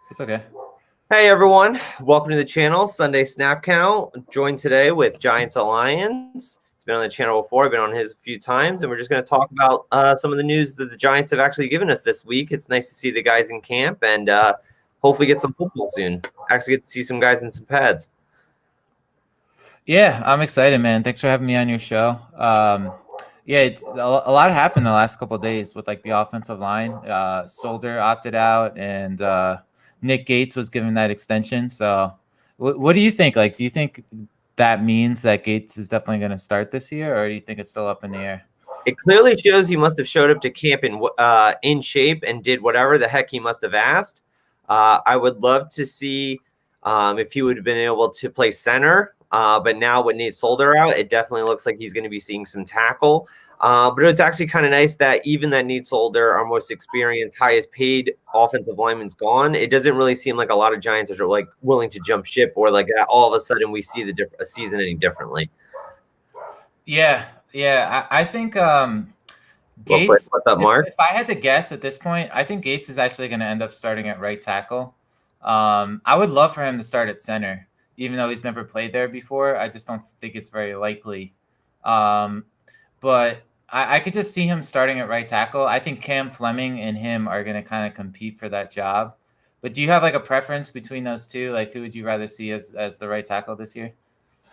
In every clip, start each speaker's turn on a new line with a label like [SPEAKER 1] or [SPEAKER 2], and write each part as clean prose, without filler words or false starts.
[SPEAKER 1] It's okay.
[SPEAKER 2] Hey everyone, welcome to the channel, Sunday Snap Count. Joined today with Giants Alliance. He's been on the channel before, I've been on his a few times, and we're just going to talk about some of the news that the Giants have actually given us this week. It's nice to see the guys in camp and hopefully get some football soon. Actually get to see some guys in some pads.
[SPEAKER 1] Yeah, I'm excited, man. Thanks for having me on your show. Yeah, it's a lot happened the last couple of days with like the offensive line. Solder opted out, and Nick Gates was given that extension. So, what do you think? Like, do you think that means that Gates is definitely going to start this year, or do you think it's still up in the air?
[SPEAKER 2] It clearly shows he must have showed up to camp in shape and did whatever the heck he must have asked. I would love to see if he would have been able to play center. But now with Nate Solder out, it definitely looks like he's going to be seeing some tackle. But it's actually kind of nice that even that Nate Solder, our most experienced, highest paid offensive lineman's gone. It doesn't really seem like a lot of Giants are like willing to jump ship or like all of a sudden we see a season ending differently.
[SPEAKER 1] Yeah. I think
[SPEAKER 2] Real quick,
[SPEAKER 1] Gates.
[SPEAKER 2] what's up, Mark?
[SPEAKER 1] If I had to guess at this point, I think Gates is actually going to end up starting at right tackle. I would love for him to start at center, even though he's never played there before. I just don't think it's very likely. But I could just see him starting at right tackle. I think Cam Fleming and him are going to kind of compete for that job. But do you have like a preference between those two? Like, who would you rather see as the right tackle this year?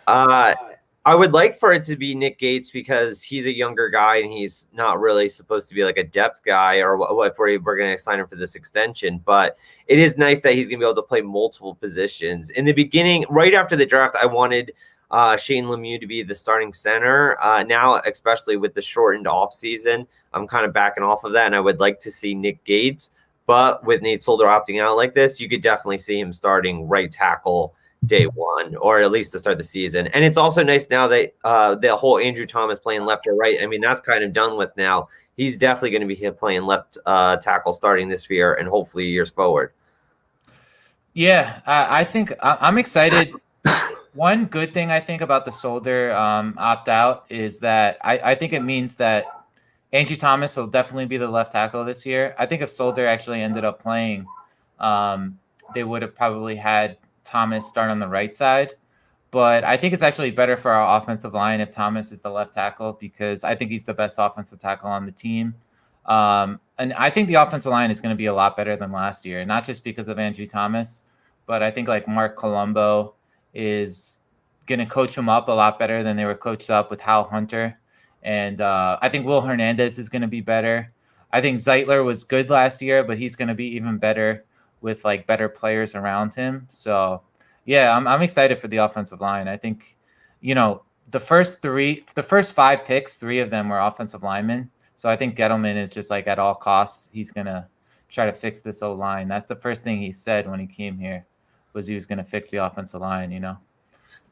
[SPEAKER 2] I would like for it to be Nick Gates because he's a younger guy and he's not really supposed to be like a depth guy or what if we're going to sign him for this extension. But it is nice that he's going to be able to play multiple positions. In the beginning, right after the draft, I wanted Shane Lemieux to be the starting center. Now, especially with the shortened off season, I'm kind of backing off of that, and I would like to see Nick Gates. But with Nate Solder opting out like this, you could definitely see him starting right tackle day one, or at least to start the season. And it's also nice now that the whole Andrew Thomas playing left or right, I mean, that's kind of done with now. He's definitely going to be playing left tackle starting this year and hopefully years forward.
[SPEAKER 1] Yeah, I think I'm excited. One good thing I think about the Solder opt out is that I think it means that Andrew Thomas will definitely be the left tackle this year. I think if Solder actually ended up playing, they would have probably had Thomas start on the right side. But I think it's actually better for our offensive line if Thomas is the left tackle because I think he's the best offensive tackle on the team. And I think the offensive line is going to be a lot better than last year, not just because of Andrew Thomas, but I think like Mark Colombo is going to coach them up a lot better than they were coached up with Hal Hunter. And I think Will Hernandez is going to be better. I think Zeitler was good last year, but he's going to be even better with like better players around him. So yeah, I'm excited for the offensive line. I think, the first 5 picks, 3 of them were offensive linemen. So I think Gettleman is just like at all costs, he's going to try to fix this O-line. That's the first thing he said when he came here was he was going to fix the offensive line,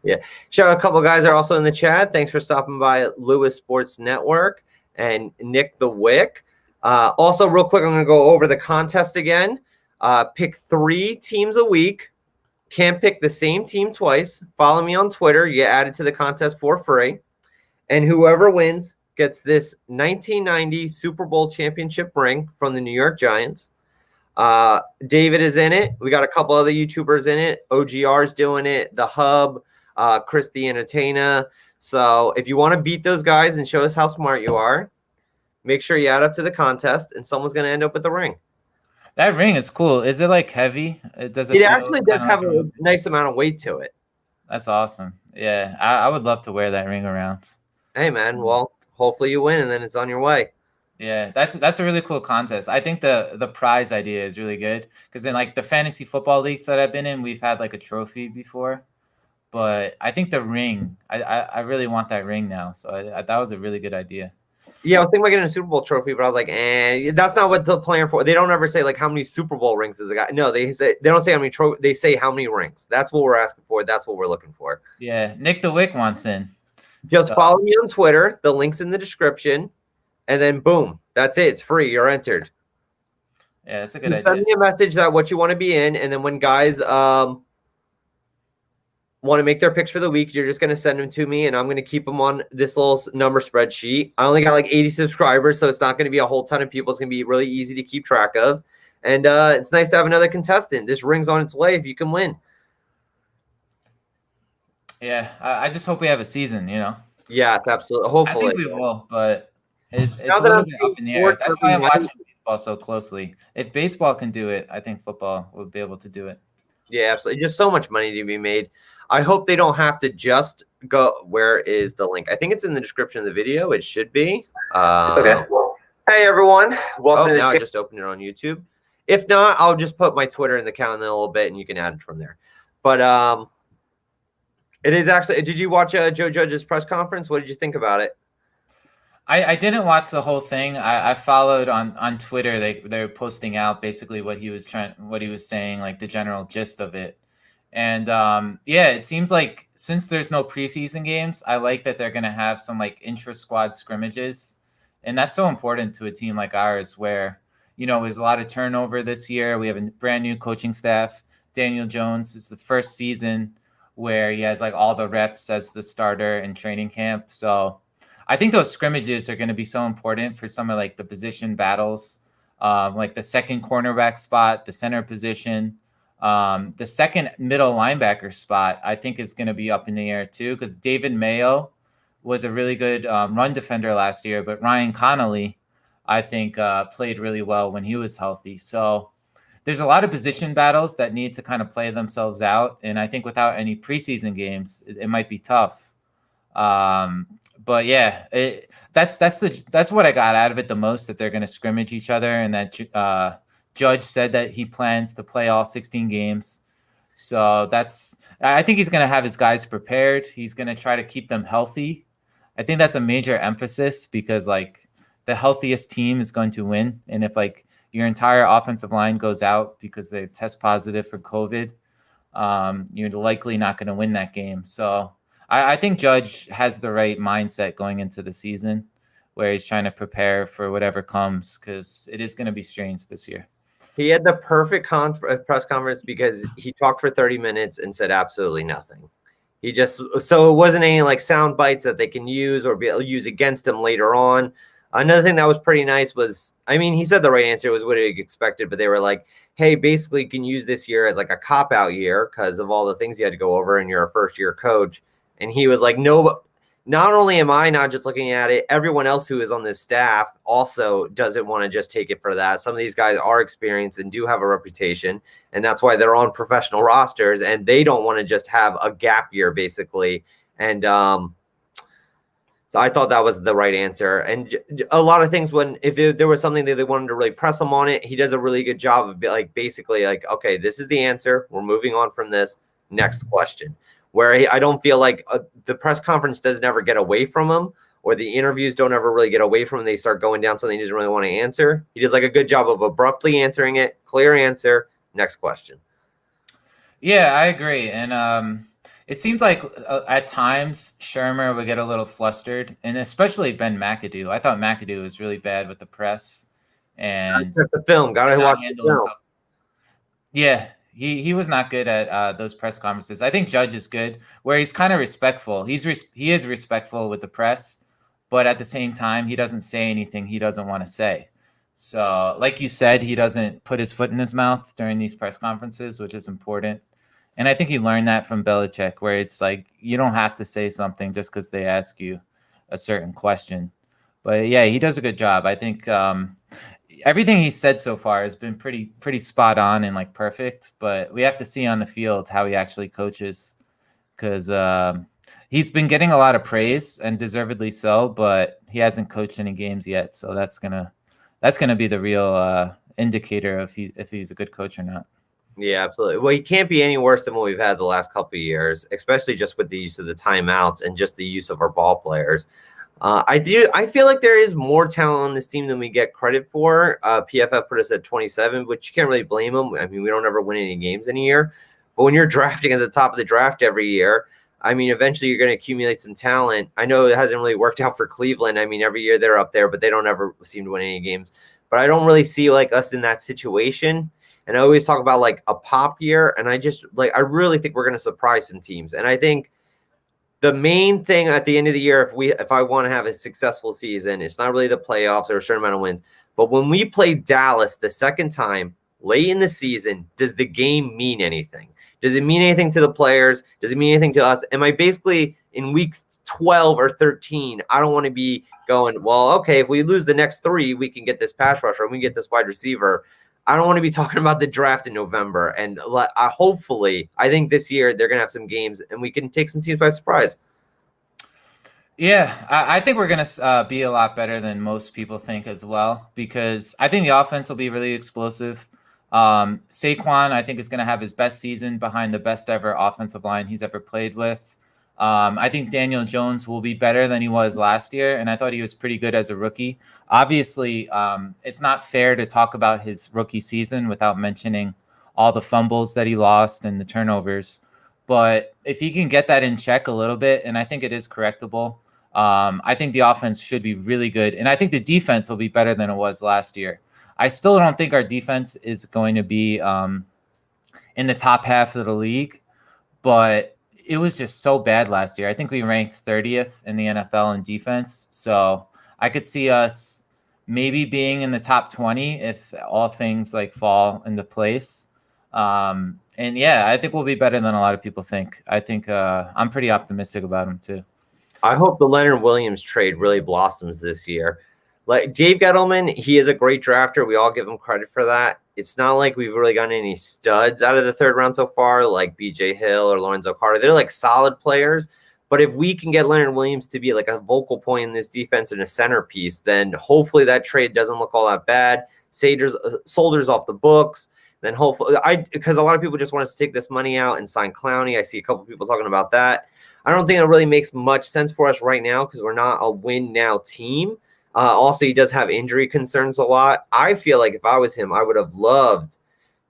[SPEAKER 2] Yeah. Shout out a couple guys are also in the chat. Thanks for stopping by Lewis Sports Network and Nick the Wick. Also, real quick, I'm going to go over the contest again. Pick 3 teams a week. Can't pick the same team twice. Follow me on Twitter. You get added to the contest for free. And whoever wins gets this 1990 Super Bowl championship ring from the New York Giants. David is in it. We got a couple other YouTubers in it. OGR's doing it. The Hub, Christy Entertainer. So if you want to beat those guys and show us how smart you are, make sure you add up to the contest, and someone's going to end up with the ring.
[SPEAKER 1] That ring is cool. Is it like heavy? It
[SPEAKER 2] actually does have a nice amount of weight to it.
[SPEAKER 1] That's awesome. Yeah, I would love to wear that ring around.
[SPEAKER 2] Hey, man. Well, hopefully you win, and then it's on your way.
[SPEAKER 1] Yeah, that's a really cool contest. I think the prize idea is really good because in like the fantasy football leagues that I've been in, we've had like a trophy before, but I think the ring, I really want that ring now. So that was a really good idea.
[SPEAKER 2] Yeah, I was thinking about getting a Super Bowl trophy, but I was like, that's not what the plan for. They don't ever say like how many Super Bowl rings does a guy. No, they don't say how many they say how many rings. That's what we're asking for. That's what we're looking for.
[SPEAKER 1] Yeah, Nick the Wick wants in.
[SPEAKER 2] Just follow me on Twitter. The link's in the description, and then boom, that's it. It's free. You're entered.
[SPEAKER 1] Yeah, that's a good idea.
[SPEAKER 2] Send me a message that what you want to be in, and then when guys want to make their picks for the week, you're just going to send them to me, and I'm going to keep them on this little number spreadsheet. I only got like 80 subscribers, so it's not going to be a whole ton of people. It's going to be really easy to keep track of. And it's nice to have another contestant. This ring's on its way if you can win.
[SPEAKER 1] Yeah, I just hope we have a season, you know.
[SPEAKER 2] Yes, absolutely.
[SPEAKER 1] I
[SPEAKER 2] Hopefully.
[SPEAKER 1] think we will, but
[SPEAKER 2] Now
[SPEAKER 1] it's a
[SPEAKER 2] that
[SPEAKER 1] little
[SPEAKER 2] I'm
[SPEAKER 1] bit up
[SPEAKER 2] seeing
[SPEAKER 1] in the air.
[SPEAKER 2] sports
[SPEAKER 1] That's why
[SPEAKER 2] every
[SPEAKER 1] I'm
[SPEAKER 2] night.
[SPEAKER 1] watching baseball so closely. If baseball can do it, I think football will be able to do it.
[SPEAKER 2] Yeah, absolutely. Just so much money to be made. I hope they don't have to just go. Where is the link? I think it's in the description of the video. It should be.
[SPEAKER 3] It's okay.
[SPEAKER 2] Hey, everyone. Welcome to the
[SPEAKER 3] now
[SPEAKER 2] channel. I just opened it on YouTube. If not, I'll just put my Twitter in the count in a little bit, and you can add it from there. But it is actually. Did you watch Joe Judge's press conference? What did you think about it?
[SPEAKER 1] I didn't watch the whole thing. I followed on Twitter. They're posting out basically what he was saying, like the general gist of it. And yeah, it seems like since there's no preseason games, I like that they're gonna have some like intra-squad scrimmages, and that's so important to a team like ours, where there's a lot of turnover this year. We have a brand new coaching staff. Daniel Jones is the first season where he has like all the reps as the starter in training camp. So I think those scrimmages are going to be so important for some of like the position battles, like the second cornerback spot, the center position, the second middle linebacker spot. I think is going to be up in the air too, because David Mayo was a really good run defender last year, but Ryan Connolly, I think, played really well when he was healthy. So there's a lot of position battles that need to kind of play themselves out, and I think without any preseason games, it might be tough. But yeah, that's what I got out of it the most, that they're going to scrimmage each other, and that Judge said that he plans to play all 16 games. So I think he's going to have his guys prepared. He's going to try to keep them healthy. I think that's a major emphasis, because like the healthiest team is going to win. And if like your entire offensive line goes out because they test positive for COVID, you're likely not going to win that game. So I think Judge has the right mindset going into the season, where he's trying to prepare for whatever comes, because it is going to be strange this year.
[SPEAKER 2] He had the perfect press conference because he talked for 30 minutes and said absolutely nothing. So it wasn't any like sound bites that they can use or be able to use against him later on. Another thing that was pretty nice was, I mean, he said the right answer was what he expected, but they were like, hey, basically you can use this year as like a cop-out year because of all the things you had to go over, and you're a first-year coach. And he was like, no, not only am I not just looking at it, everyone else who is on this staff also doesn't want to just take it for that. Some of these guys are experienced and do have a reputation, and that's why they're on professional rosters, and they don't want to just have a gap year, basically. And so I thought that was the right answer. And a lot of things, if there was something that they wanted to really press him on it, he does a really good job of like basically like, okay, this is the answer. We're moving on from this. Next question. Where I don't feel like the press conference doesn't ever get away from him, or the interviews don't ever really get away from him. They start going down something he doesn't really want to answer. He does like a good job of abruptly answering it. Clear answer. Next question.
[SPEAKER 1] Yeah, I agree. And it seems like at times Shermer would get a little flustered, and especially Ben McAdoo. I thought McAdoo was really bad with the press, and
[SPEAKER 2] the film. Gotta watch the film.
[SPEAKER 1] Himself. Yeah, he was not good at those press conferences. I think Judge is good, where he's kind of respectful. He is respectful with the press, but at the same time, he doesn't say anything he doesn't want to say. So, like you said, he doesn't put his foot in his mouth during these press conferences, which is important. And I think he learned that from Belichick, where it's like you don't have to say something just because they ask you a certain question. But yeah, he does a good job. I think everything he said so far has been pretty spot on and like perfect. But we have to see on the field how he actually coaches, because he's been getting a lot of praise, and deservedly so. But he hasn't coached any games yet, so that's gonna be the real indicator of if he's a good coach or not.
[SPEAKER 2] Yeah, absolutely. Well, he can't be any worse than what we've had the last couple of years, especially just with the use of the timeouts and just the use of our ball players. I feel like there is more talent on this team than we get credit for. PFF put us at 27, which you can't really blame them. I mean, we don't ever win any games in a year. But when you're drafting at the top of the draft every year, I mean, eventually you're going to accumulate some talent. I know it hasn't really worked out for Cleveland. I mean, every year they're up there, but they don't ever seem to win any games. But I don't really see like us in that situation. And I always talk about like a pop year. And I really think we're going to surprise some teams. And I think the main thing at the end of the year, if I want to have a successful season, it's not really the playoffs or a certain amount of wins. But when we play Dallas the second time, late in the season, does the game mean anything? Does it mean anything to the players? Does it mean anything to us? Am I basically in week 12 or 13? I don't want to be going, well, okay, if we lose the next 3, we can get this pass rusher and we get this wide receiver. I don't want to be talking about the draft in November. And hopefully, I think this year they're going to have some games and we can take some teams by surprise.
[SPEAKER 1] Yeah, I think we're going to be a lot better than most people think as well, because I think the offense will be really explosive. Saquon, I think, is going to have his best season behind the best ever offensive line he's ever played with. I think Daniel Jones will be better than he was last year, and I thought he was pretty good as a rookie. Obviously, it's not fair to talk about his rookie season without mentioning all the fumbles that he lost and the turnovers. But if he can get that in check a little bit, and I think it is correctable, I think the offense should be really good. And I think the defense will be better than it was last year. I still don't think our defense is going to be in the top half of the league, but it was just so bad last year. I think we ranked 30th in the NFL in defense. So I could see us maybe being in the top 20 if all things like fall into place. And yeah, I think we'll be better than a lot of people think. I think I'm pretty optimistic about him too.
[SPEAKER 2] I hope the Leonard Williams trade really blossoms this year. Like Dave Gettleman, he is a great drafter. We all give him credit for that. It's not like we've really gotten any studs out of the 3rd round so far, like BJ Hill or Lorenzo Carter. They're like solid players. But if we can get Leonard Williams to be like a vocal point in this defense and a centerpiece, then hopefully that trade doesn't look all that bad. Soldiers off the books. Then hopefully, because a lot of people just want us to take this money out and sign Clowney. I see a couple people talking about that. I don't think it really makes much sense for us right now because we're not a win now team. Also, he does have injury concerns a lot. I feel like if I was him, I would have loved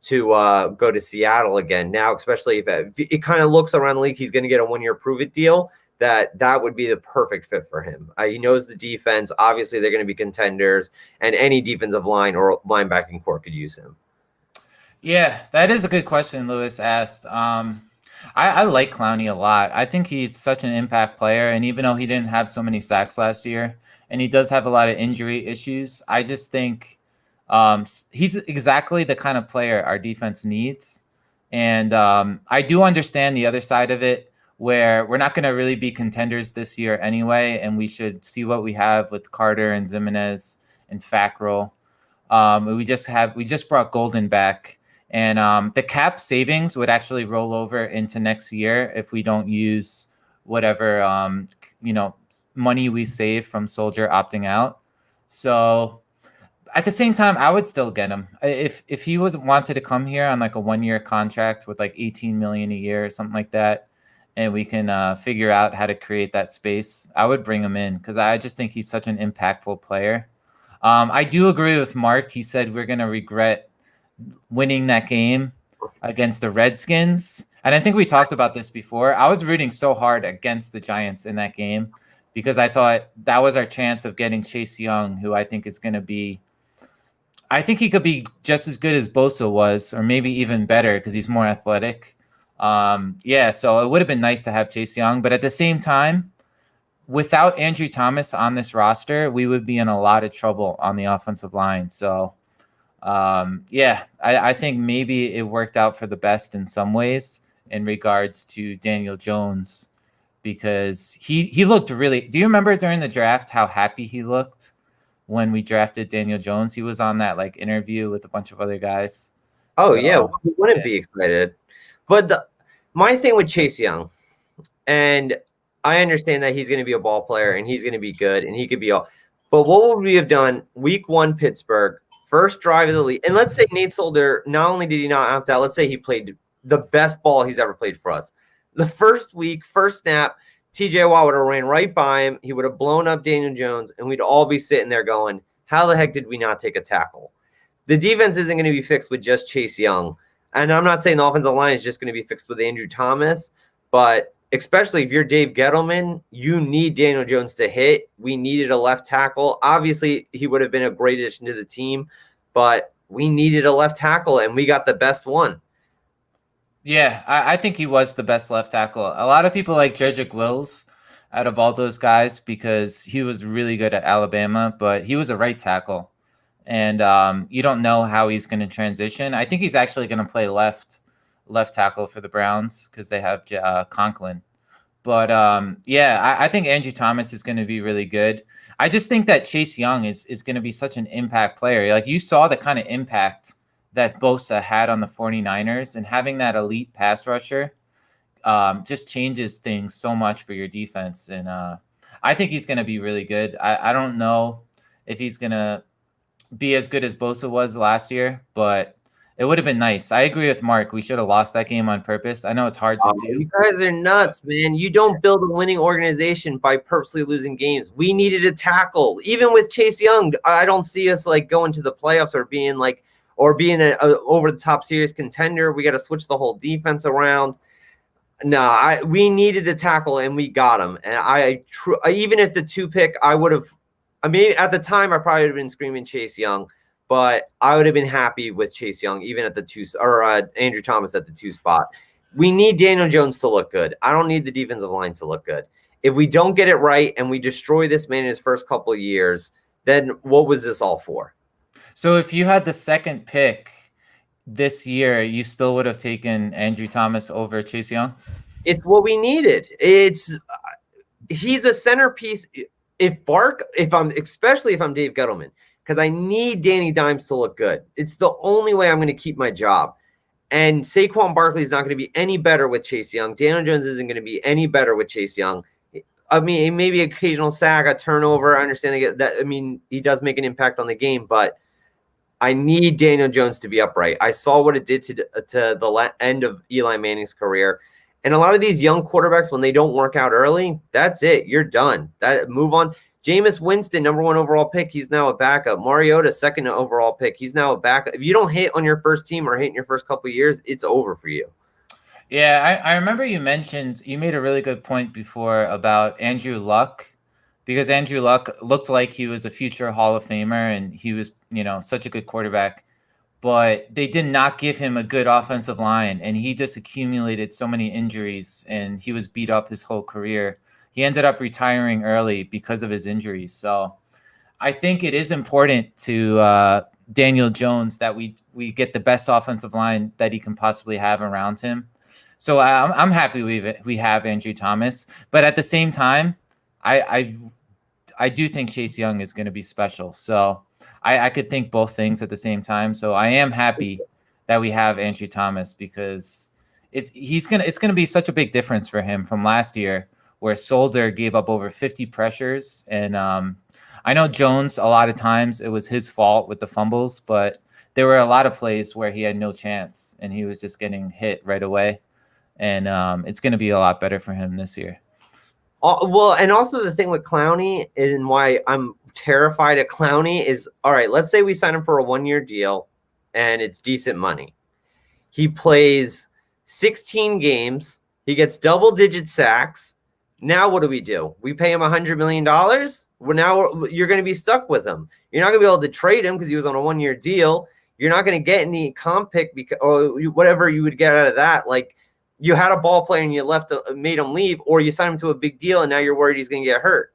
[SPEAKER 2] to go to Seattle again now, especially if it kind of looks around the league, he's going to get a 1-year prove-it deal. That would be the perfect fit for him. He knows the defense. Obviously, they're going to be contenders, and any defensive line or linebacking core could use him.
[SPEAKER 1] Yeah, that is a good question Lewis asked. I like Clowney a lot. I think he's such an impact player, and even though he didn't have so many sacks last year, and he does have a lot of injury issues, I just think he's exactly the kind of player our defense needs. And I do understand the other side of it, where we're not going to really be contenders this year anyway, and we should see what we have with Carter and Zimenez and Fackrell. We just brought Golden back. And the cap savings would actually roll over into next year if we don't use whatever, money we save from Soldier opting out. So at the same time, I would still get him. If he wanted to come here on like a 1-year contract with like 18 million a year or something like that, and we can figure out how to create that space, I would bring him in because I just think he's such an impactful player. I do agree with Mark. He said we're going to regret winning that game against the Redskins. And I think we talked about this before. I was rooting so hard against the Giants in that game because I thought that was our chance of getting Chase Young, who I think is going to be, I think he could be just as good as Bosa was, or maybe even better because he's more athletic. So it would have been nice to have Chase Young. But at the same time, without Andrew Thomas on this roster, we would be in a lot of trouble on the offensive line. So I think maybe it worked out for the best in some ways in regards to Daniel Jones, because he looked really. Do you remember during the draft how happy he looked when we drafted Daniel Jones? He was on that like interview with a bunch of other guys.
[SPEAKER 2] Oh, so, yeah, we wouldn't be excited. But my thing with Chase Young, and I understand that he's going to be a ball player and he's going to be good and he could be all. But what would we have done week 1 Pittsburgh? First drive of the league. And let's say Nate Solder, not only did he not opt out, let's say he played the best ball he's ever played for us. The first week, first snap, TJ Watt would have ran right by him. He would have blown up Daniel Jones, and we'd all be sitting there going, how the heck did we not take a tackle? The defense isn't going to be fixed with just Chase Young. And I'm not saying the offensive line is just going to be fixed with Andrew Thomas, but especially if you're Dave Gettleman, you need Daniel Jones to hit. We needed a left tackle. Obviously, he would have been a great addition to the team, but we needed a left tackle, and we got the best one.
[SPEAKER 1] Yeah, I think he was the best left tackle. A lot of people like Jedrick Wills out of all those guys because he was really good at Alabama, but he was a right tackle. and you don't know how he's going to transition. I think he's actually going to play left tackle for the Browns because they have Conklin. But yeah, I think Andrew Thomas is going to be really good. I just think that Chase Young is going to be such an impact player. Like you saw the kind of impact that Bosa had on the 49ers, and having that elite pass rusher just changes things so much for your defense. And I think he's going to be really good. I don't know if he's going to be as good as Bosa was last year, but it would have been nice. I agree with Mark. We should have lost that game on purpose. I know it's hard to do.
[SPEAKER 2] You guys are nuts, man. You don't build a winning organization by purposely losing games. We needed a tackle. Even with Chase Young, I don't see us like going to the playoffs or being a over the top serious contender. We got to switch the whole defense around. No, we needed a tackle and we got him. And even at the 2 pick, I would have. I mean, at the time, I probably would have been screaming Chase Young, but I would have been happy with Chase Young, even at the 2 or Andrew Thomas at the 2 spot. We need Daniel Jones to look good. I don't need the defensive line to look good. If we don't get it right and we destroy this man in his first couple of years, then what was this all for?
[SPEAKER 1] So if you had the 2nd pick this year, you still would have taken Andrew Thomas over Chase Young?
[SPEAKER 2] It's what we needed. He's a centerpiece. Especially if I'm Dave Gettleman, because I need Danny Dimes to look good. It's the only way I'm going to keep my job. And Saquon Barkley is not going to be any better with Chase Young. Daniel Jones isn't going to be any better with Chase Young. I mean, maybe occasional sack, a turnover. I understand that. I mean, he does make an impact on the game, but I need Daniel Jones to be upright. I saw what it did to the end of Eli Manning's career. And a lot of these young quarterbacks, when they don't work out early, that's it. You're done. Move on. Jameis Winston, number 1 overall pick, he's now a backup. Mariota, 2nd overall pick, he's now a backup. If you don't hit on your first team or hit in your first couple of years, it's over for you.
[SPEAKER 1] Yeah, I remember you made a really good point before about Andrew Luck, because Andrew Luck looked like he was a future Hall of Famer and he was, such a good quarterback. But they did not give him a good offensive line, and he just accumulated so many injuries, and he was beat up his whole career. He ended up retiring early because of his injuries. So I think it is important to Daniel Jones that we get the best offensive line that he can possibly have around him. So I'm happy we have Andrew Thomas, but at the same time, I do think Chase Young is going to be special. So I could think both things at the same time. So I am happy that we have Andrew Thomas, because it's gonna be such a big difference for him from last year, where Solder gave up over 50 pressures. And I know Jones, a lot of times it was his fault with the fumbles, but there were a lot of plays where he had no chance and he was just getting hit right away. And it's going to be a lot better for him this year.
[SPEAKER 2] Well, and also the thing with Clowney and why I'm terrified of Clowney is, all right, let's say we sign him for a 1-year deal and it's decent money. He plays 16 games. He gets double-digit sacks. Now what do? We pay him $100 million? Well, now you're going to be stuck with him. You're not going to be able to trade him because he was on a 1-year deal. You're not going to get any comp pick or whatever you would get out of that. Like, you had a ball player and you made him leave, or you signed him to a big deal and now you're worried he's going to get hurt.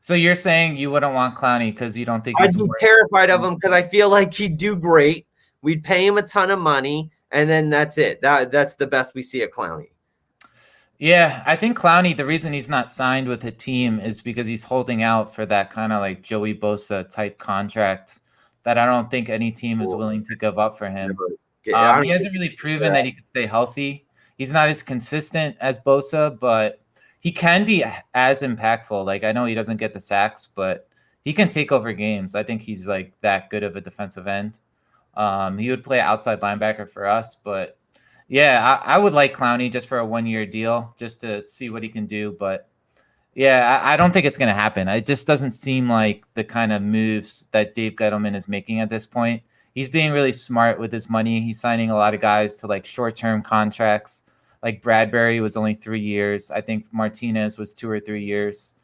[SPEAKER 1] So you're saying you wouldn't want Clowney because you don't think
[SPEAKER 2] I'd be terrified of him because I feel like he'd do great. We'd pay him a ton of money, and then that's it. That's the best we see of Clowney.
[SPEAKER 1] Yeah, I think Clowney, the reason he's not signed with a team is because he's holding out for that kind of like Joey Bosa type contract that I don't think any team is willing to give up for him. He hasn't really proven that he can stay healthy. He's not as consistent as Bosa, but he can be as impactful. Like, I know he doesn't get the sacks, but he can take over games. I think he's like that good of a defensive end. He would play outside linebacker for us, but yeah, I would like Clowney just for a 1-year deal just to see what he can do. But yeah, I don't think it's going to happen. It just doesn't seem like the kind of moves that Dave Gettleman is making at this point. He's being really smart with his money. He's signing a lot of guys to like short-term contracts. Like Bradbury was only 3 years. I think Martinez was 2 or 3 years.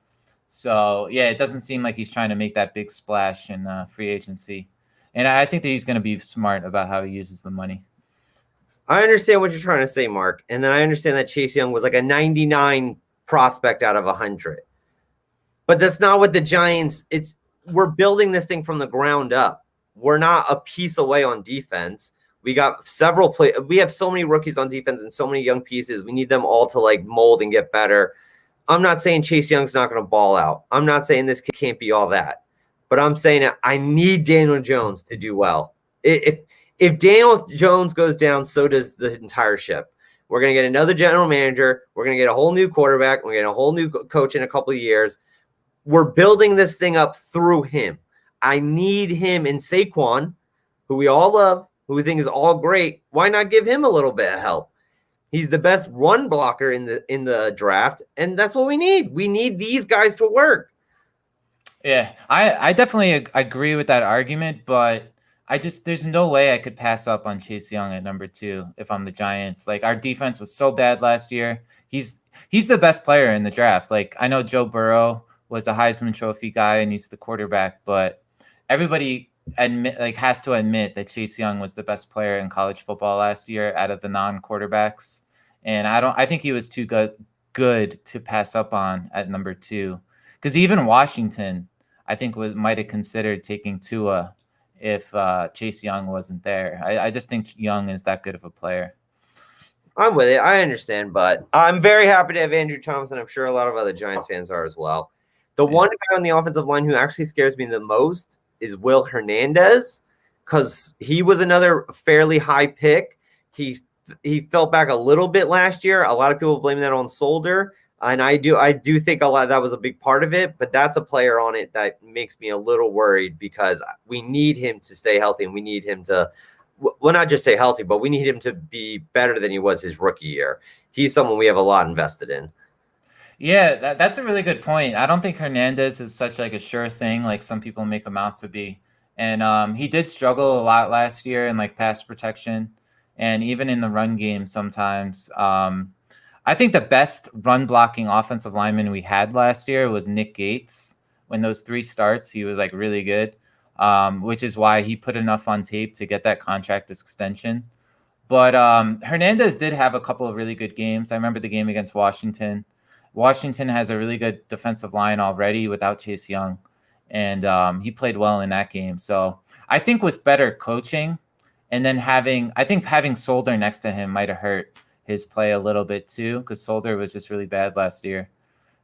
[SPEAKER 1] So yeah, it doesn't seem like he's trying to make that big splash in free agency. And I think that he's going to be smart about how he uses the money.
[SPEAKER 2] I understand what you're trying to say, Mark. And then I understand that Chase Young was like a 99 prospect out of 100. But that's not what the Giants, we're building this thing from the ground up. We're not a piece away on defense. We got several play. We have so many rookies on defense and so many young pieces. We need them all to like mold and get better. I'm not saying Chase Young's not going to ball out. I'm not saying this kid can't be all that, but I'm saying I need Daniel Jones to do well. If Daniel Jones goes down, so does the entire ship. We're going to get another general manager. We're going to get a whole new quarterback. We're going to get a whole new coach in a couple of years. We're building this thing up through him. I need him and Saquon, who we all love, who we think is all great. Why not give him a little bit of help? He's the best run blocker in the draft, and that's what we need. We need these guys to work.
[SPEAKER 1] Yeah, I definitely agree with that argument, but there's no way I could pass up on Chase Young at number 2 if I'm the Giants. Like, our defense was so bad last year. He's the best player in the draft. Like, I know Joe Burrow was a Heisman Trophy guy and he's the quarterback, but everybody has to admit that Chase Young was the best player in college football last year out of the non-quarterbacks. And I think he was too good to pass up on at number 2. Because even Washington, I think, might have considered taking Tua if Chase Young wasn't there. I just think Young is that good of a player.
[SPEAKER 2] I'm with it. I understand, but I'm very happy to have Andrew Thomas, and I'm sure a lot of other Giants fans are as well. The one guy on the offensive line who actually scares me the most is Will Hernandez, because he was another fairly high pick. He fell back a little bit last year. A lot of people blame that on Solder. And I do think a lot of that was a big part of it, but that's a player on it that makes me a little worried because we need him to stay healthy and we need him to, well, not just stay healthy, but we need him to be better than he was his rookie year. He's someone we have a lot invested in.
[SPEAKER 1] Yeah, that's a really good point. I don't think Hernandez is such like a sure thing like some people make him out to be. And he did struggle a lot last year in like pass protection and even in the run game sometimes. I think the best run blocking offensive lineman we had last year was Nick Gates. When those 3 starts, he was like really good, which is why he put enough on tape to get that contract extension. But Hernandez did have a couple of really good games. I remember the game against Washington. Washington has a really good defensive line already without Chase Young, and he played well in that game. So I think with better coaching and then having Solder next to him might have hurt his play a little bit too, because Solder was just really bad last year.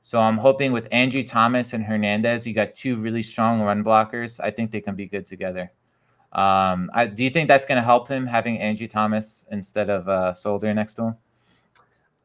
[SPEAKER 1] So I'm hoping with Andrew Thomas and Hernandez, you got 2 really strong run blockers. I think they can be good together. Do you think that's going to help him having Andrew Thomas instead of Solder next to him?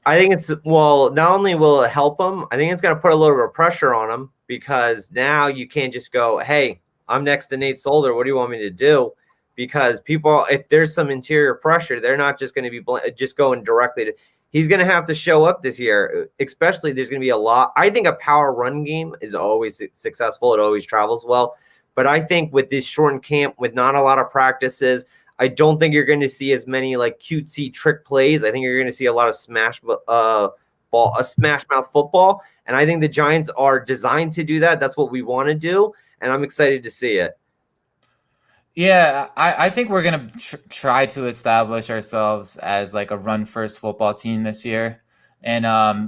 [SPEAKER 2] I think not only will it help him, I think it's going to put a little bit of pressure on him because now you can't just go, hey, I'm next to Nate Solder. What do you want me to do? Because people, if there's some interior pressure, they're not just going to be just going directly to. He's going to have to show up this year, especially there's going to be a lot. I think a power run game is always successful. It always travels well. But I think with this shortened camp, with not a lot of practices, I don't think you're going to see as many like cutesy trick plays. I think you're going to see a lot of smash mouth football. And I think the Giants are designed to do that. That's what we want to do. And I'm excited to see it.
[SPEAKER 1] Yeah, I think we're going to try to establish ourselves as like a run-first football team this year. And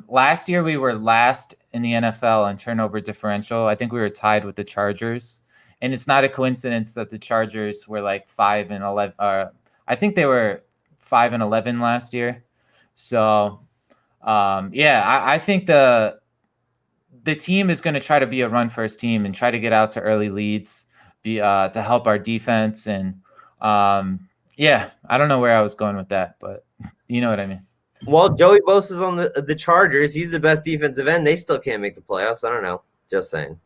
[SPEAKER 1] last year we were last in the NFL in turnover differential. I think we were tied with the Chargers. And it's not a coincidence that the Chargers were like 5-11. I think they were 5-11 last year. So, I think the team is going to try to be a run-first team and try to get out to early leads. To help our defense. And I don't know where I was going with that, but you know what I mean.
[SPEAKER 2] Well, Joey Bosa's on the Chargers. He's the best defensive end. They still can't make the playoffs. I don't know. Just saying.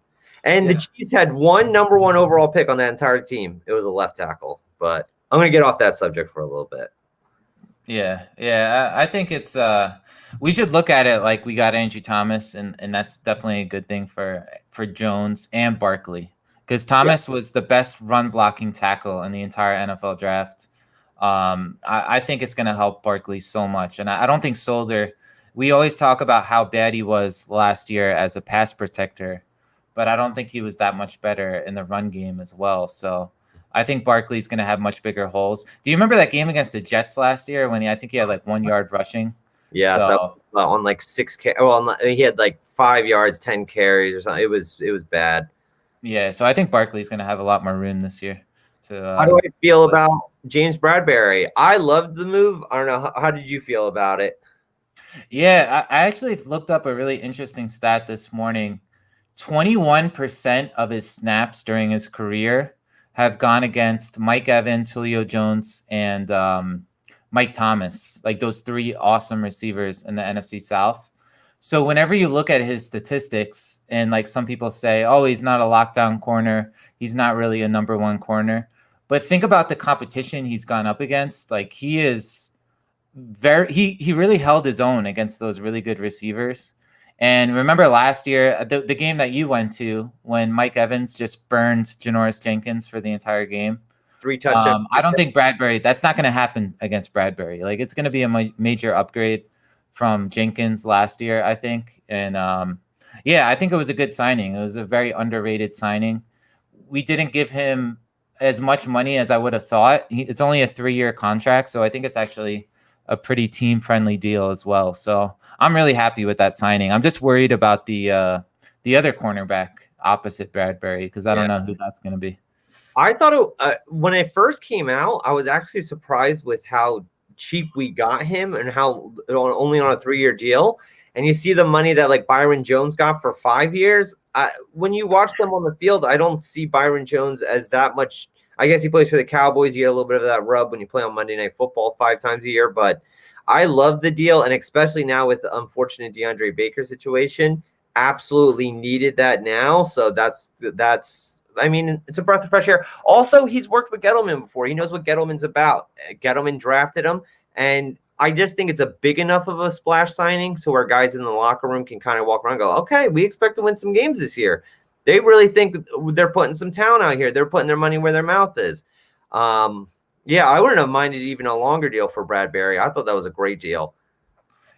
[SPEAKER 2] And the Chiefs had one number 1 overall pick on that entire team. It was a left tackle. But I'm going to get off that subject for a little bit.
[SPEAKER 1] Yeah. I think it's we should look at it like we got Andrew Thomas, and that's definitely a good thing for Jones and Barkley. Because Thomas was the best run blocking tackle in the entire NFL draft. I think it's going to help Barkley so much. And I don't think Solder, we always talk about how bad he was last year as a pass protector, but I don't think he was that much better in the run game as well. So I think Barkley's going to have much bigger holes. Do you remember that game against the Jets last year when I think he had like 1 yard rushing?
[SPEAKER 2] Yeah, so on like 6 he had like 5 yards, 10 carries or something. It was bad.
[SPEAKER 1] Yeah, so I think Barkley's going to have a lot more room this year.
[SPEAKER 2] How do I feel
[SPEAKER 1] But
[SPEAKER 2] about James Bradbury? I loved the move. I don't know. How did you feel about it?
[SPEAKER 1] yeah, I actually looked up a really interesting stat this morning. 21% of his snaps during his career have gone against Mike Evans, Julio Jones, and Mike Thomas, like those three awesome receivers in the NFC South. So whenever you look at his statistics, and like some people say, oh, he's not a lockdown corner, he's not really a number one corner. But think about the competition he's gone up against. Like he is he really held his own against those really good receivers. And remember last year, the game that you went to when Mike Evans just burned Janoris Jenkins for the entire game.
[SPEAKER 2] 3 touchdowns.
[SPEAKER 1] I don't think Bradbury. That's not going to happen against Bradbury. Like it's going to be a major upgrade from Jenkins last year, I think. And yeah, I think it was a good signing. It was a very underrated signing. We didn't give him as much money as I would have thought. It's only a 3-year contract, so I think it's actually a pretty team-friendly deal as well. So I'm really happy with that signing. I'm just worried about the other cornerback opposite Bradbury because I don't know who that's going to be.
[SPEAKER 2] I thought when it first came out, I was actually surprised with how cheap we got him and how only on a 3-year deal. And you see the money that like Byron Jones got for 5 years. When you watch them on the field, I don't see Byron Jones as that much. I guess he plays for the Cowboys. You get a little bit of that rub when you play on Monday Night Football 5 times a year. But I love the deal, and especially now with the unfortunate DeAndre Baker situation, absolutely needed that now. So that's. I mean, it's a breath of fresh air. Also, he's worked with Gettleman before. He knows what Gettleman's about. Gettleman drafted him, and I just think it's a big enough of a splash signing so our guys in the locker room can kind of walk around and go, okay, we expect to win some games this year. They really think they're putting some talent out here. They're putting their money where their mouth is. Yeah, I wouldn't have minded even a longer deal for Bradbury. I thought that was a great deal.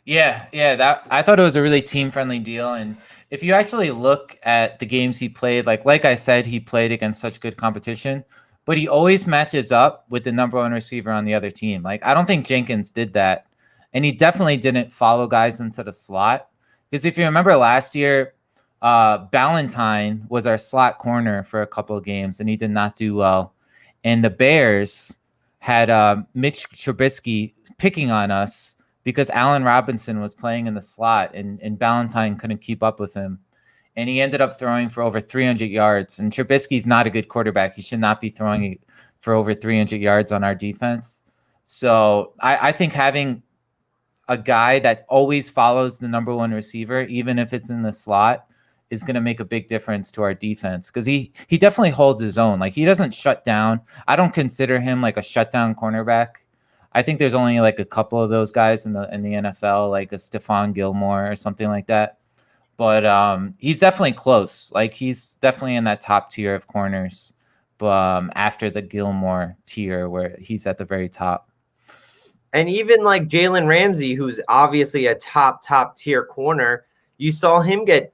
[SPEAKER 1] Yeah, that I thought it was a really team-friendly deal. And if you actually look at the games he played, like I said, he played against such good competition, but he always matches up with the number one receiver on the other team. Like I don't think Jenkins did that, and he definitely didn't follow guys into the slot. Because if you remember last year, Ballantyne was our slot corner for a couple of games, and he did not do well. And the Bears had Mitch Trubisky picking on us because Allen Robinson was playing in the slot and Ballantyne couldn't keep up with him. And he ended up throwing for over 300 yards. And Trubisky's not a good quarterback. He should not be throwing for over 300 yards on our defense. So I think having a guy that always follows the number one receiver, even if it's in the slot, is going to make a big difference to our defense because he definitely holds his own. Like he doesn't shut down. I don't consider him like a shutdown cornerback. I think there's only like a couple of those guys in the NFL, like a Stephon Gilmore or something like that. But he's definitely close. Like he's definitely in that top tier of corners. But after the Gilmore tier, where he's at the very top.
[SPEAKER 2] And even like Jalen Ramsey, who's obviously a top tier corner, you saw him get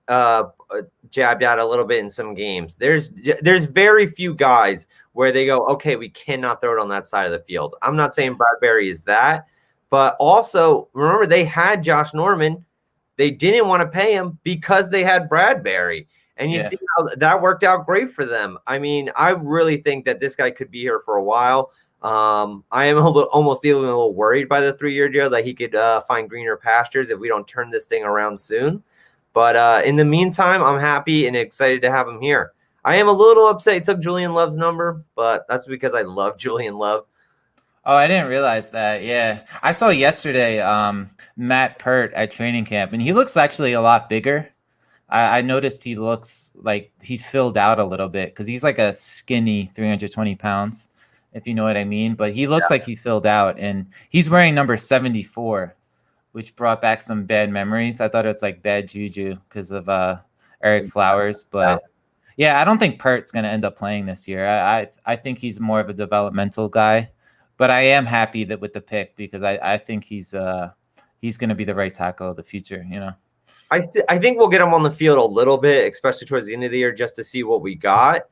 [SPEAKER 2] jabbed out a little bit in some games. There's very few guys where they go, okay, we cannot throw it on that side of the field. I'm not saying Bradbury is that, but also remember they had Josh Norman. They didn't want to pay him because they had Bradbury. And you see how that worked out great for them. I mean, I really think that this guy could be here for a while. I am almost even a little worried by the 3-year deal that he could find greener pastures if we don't turn this thing around soon. But in the meantime, I'm happy and excited to have him here. I am a little upset he took Julian Love's number, but that's because I love Julian Love.
[SPEAKER 1] Oh, I didn't realize that. Yeah. I saw yesterday Matt Pert at training camp, and he looks actually a lot bigger. I noticed he looks like he's filled out a little bit because he's like a skinny 320 pounds, if you know what I mean. But he looks like he filled out, and he's wearing number 74, which brought back some bad memories. I thought it's like bad juju because of Eric Flowers. But yeah, I don't think Pert's going to end up playing this year. I think he's more of a developmental guy. But I am happy that with the pick because I think he's going to be the right tackle of the future, you know.
[SPEAKER 2] I think we'll get him on the field a little bit, especially towards the end of the year, just to see what we got.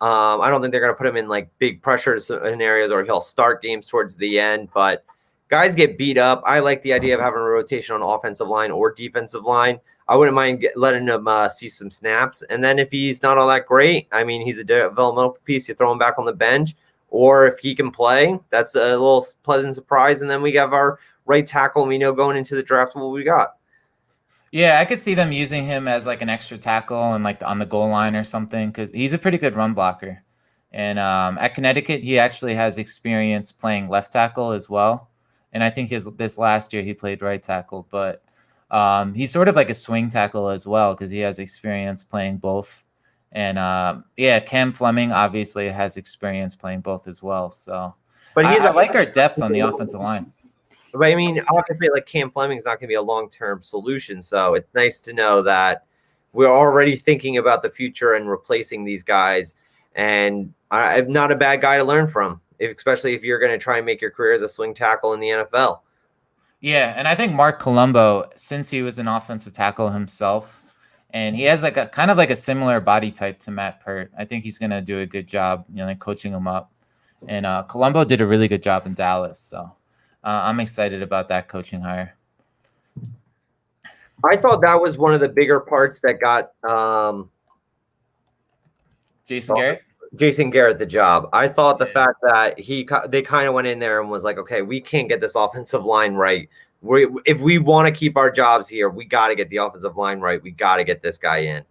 [SPEAKER 2] I don't think they're going to put him in like big pressure scenarios or he'll start games towards the end. But guys get beat up. I like the idea of having a rotation on offensive line or defensive line. I wouldn't mind letting him see some snaps. And then if he's not all that great, I mean, he's a developmental piece. You throw him back on the bench, or if he can play, that's a little pleasant surprise. And then we have our right tackle, and we know going into the draft what we got.
[SPEAKER 1] Yeah, I could see them using him as like an extra tackle and like on the goal line or something because he's a pretty good run blocker. And at Connecticut, he actually has experience playing left tackle as well. And I think this last year he played right tackle, but he's sort of like a swing tackle as well because he has experience playing both. And yeah, Cam Fleming obviously has experience playing both as well. So,
[SPEAKER 2] but
[SPEAKER 1] I like our depth on the offensive line.
[SPEAKER 2] But I mean, obviously, like Cam Fleming's not going to be a long-term solution. So it's nice to know that we're already thinking about the future and replacing these guys. And I'm not a bad guy to learn from, especially if you're going to try and make your career as a swing tackle in the NFL.
[SPEAKER 1] Yeah, and I think Mark Colombo, since he was an offensive tackle himself, and he has like a kind of like a similar body type to Matt Pert, I think he's going to do a good job, like coaching him up. And Colombo did a really good job in Dallas, so I'm excited about that coaching hire.
[SPEAKER 2] I thought that was one of the bigger parts that got
[SPEAKER 1] Jason
[SPEAKER 2] Garrett the job. I thought the fact that they kind of went in there and was like, okay, we can't get this offensive line right. If we want to keep our jobs here, we got to get the offensive line right. We got to get this guy in.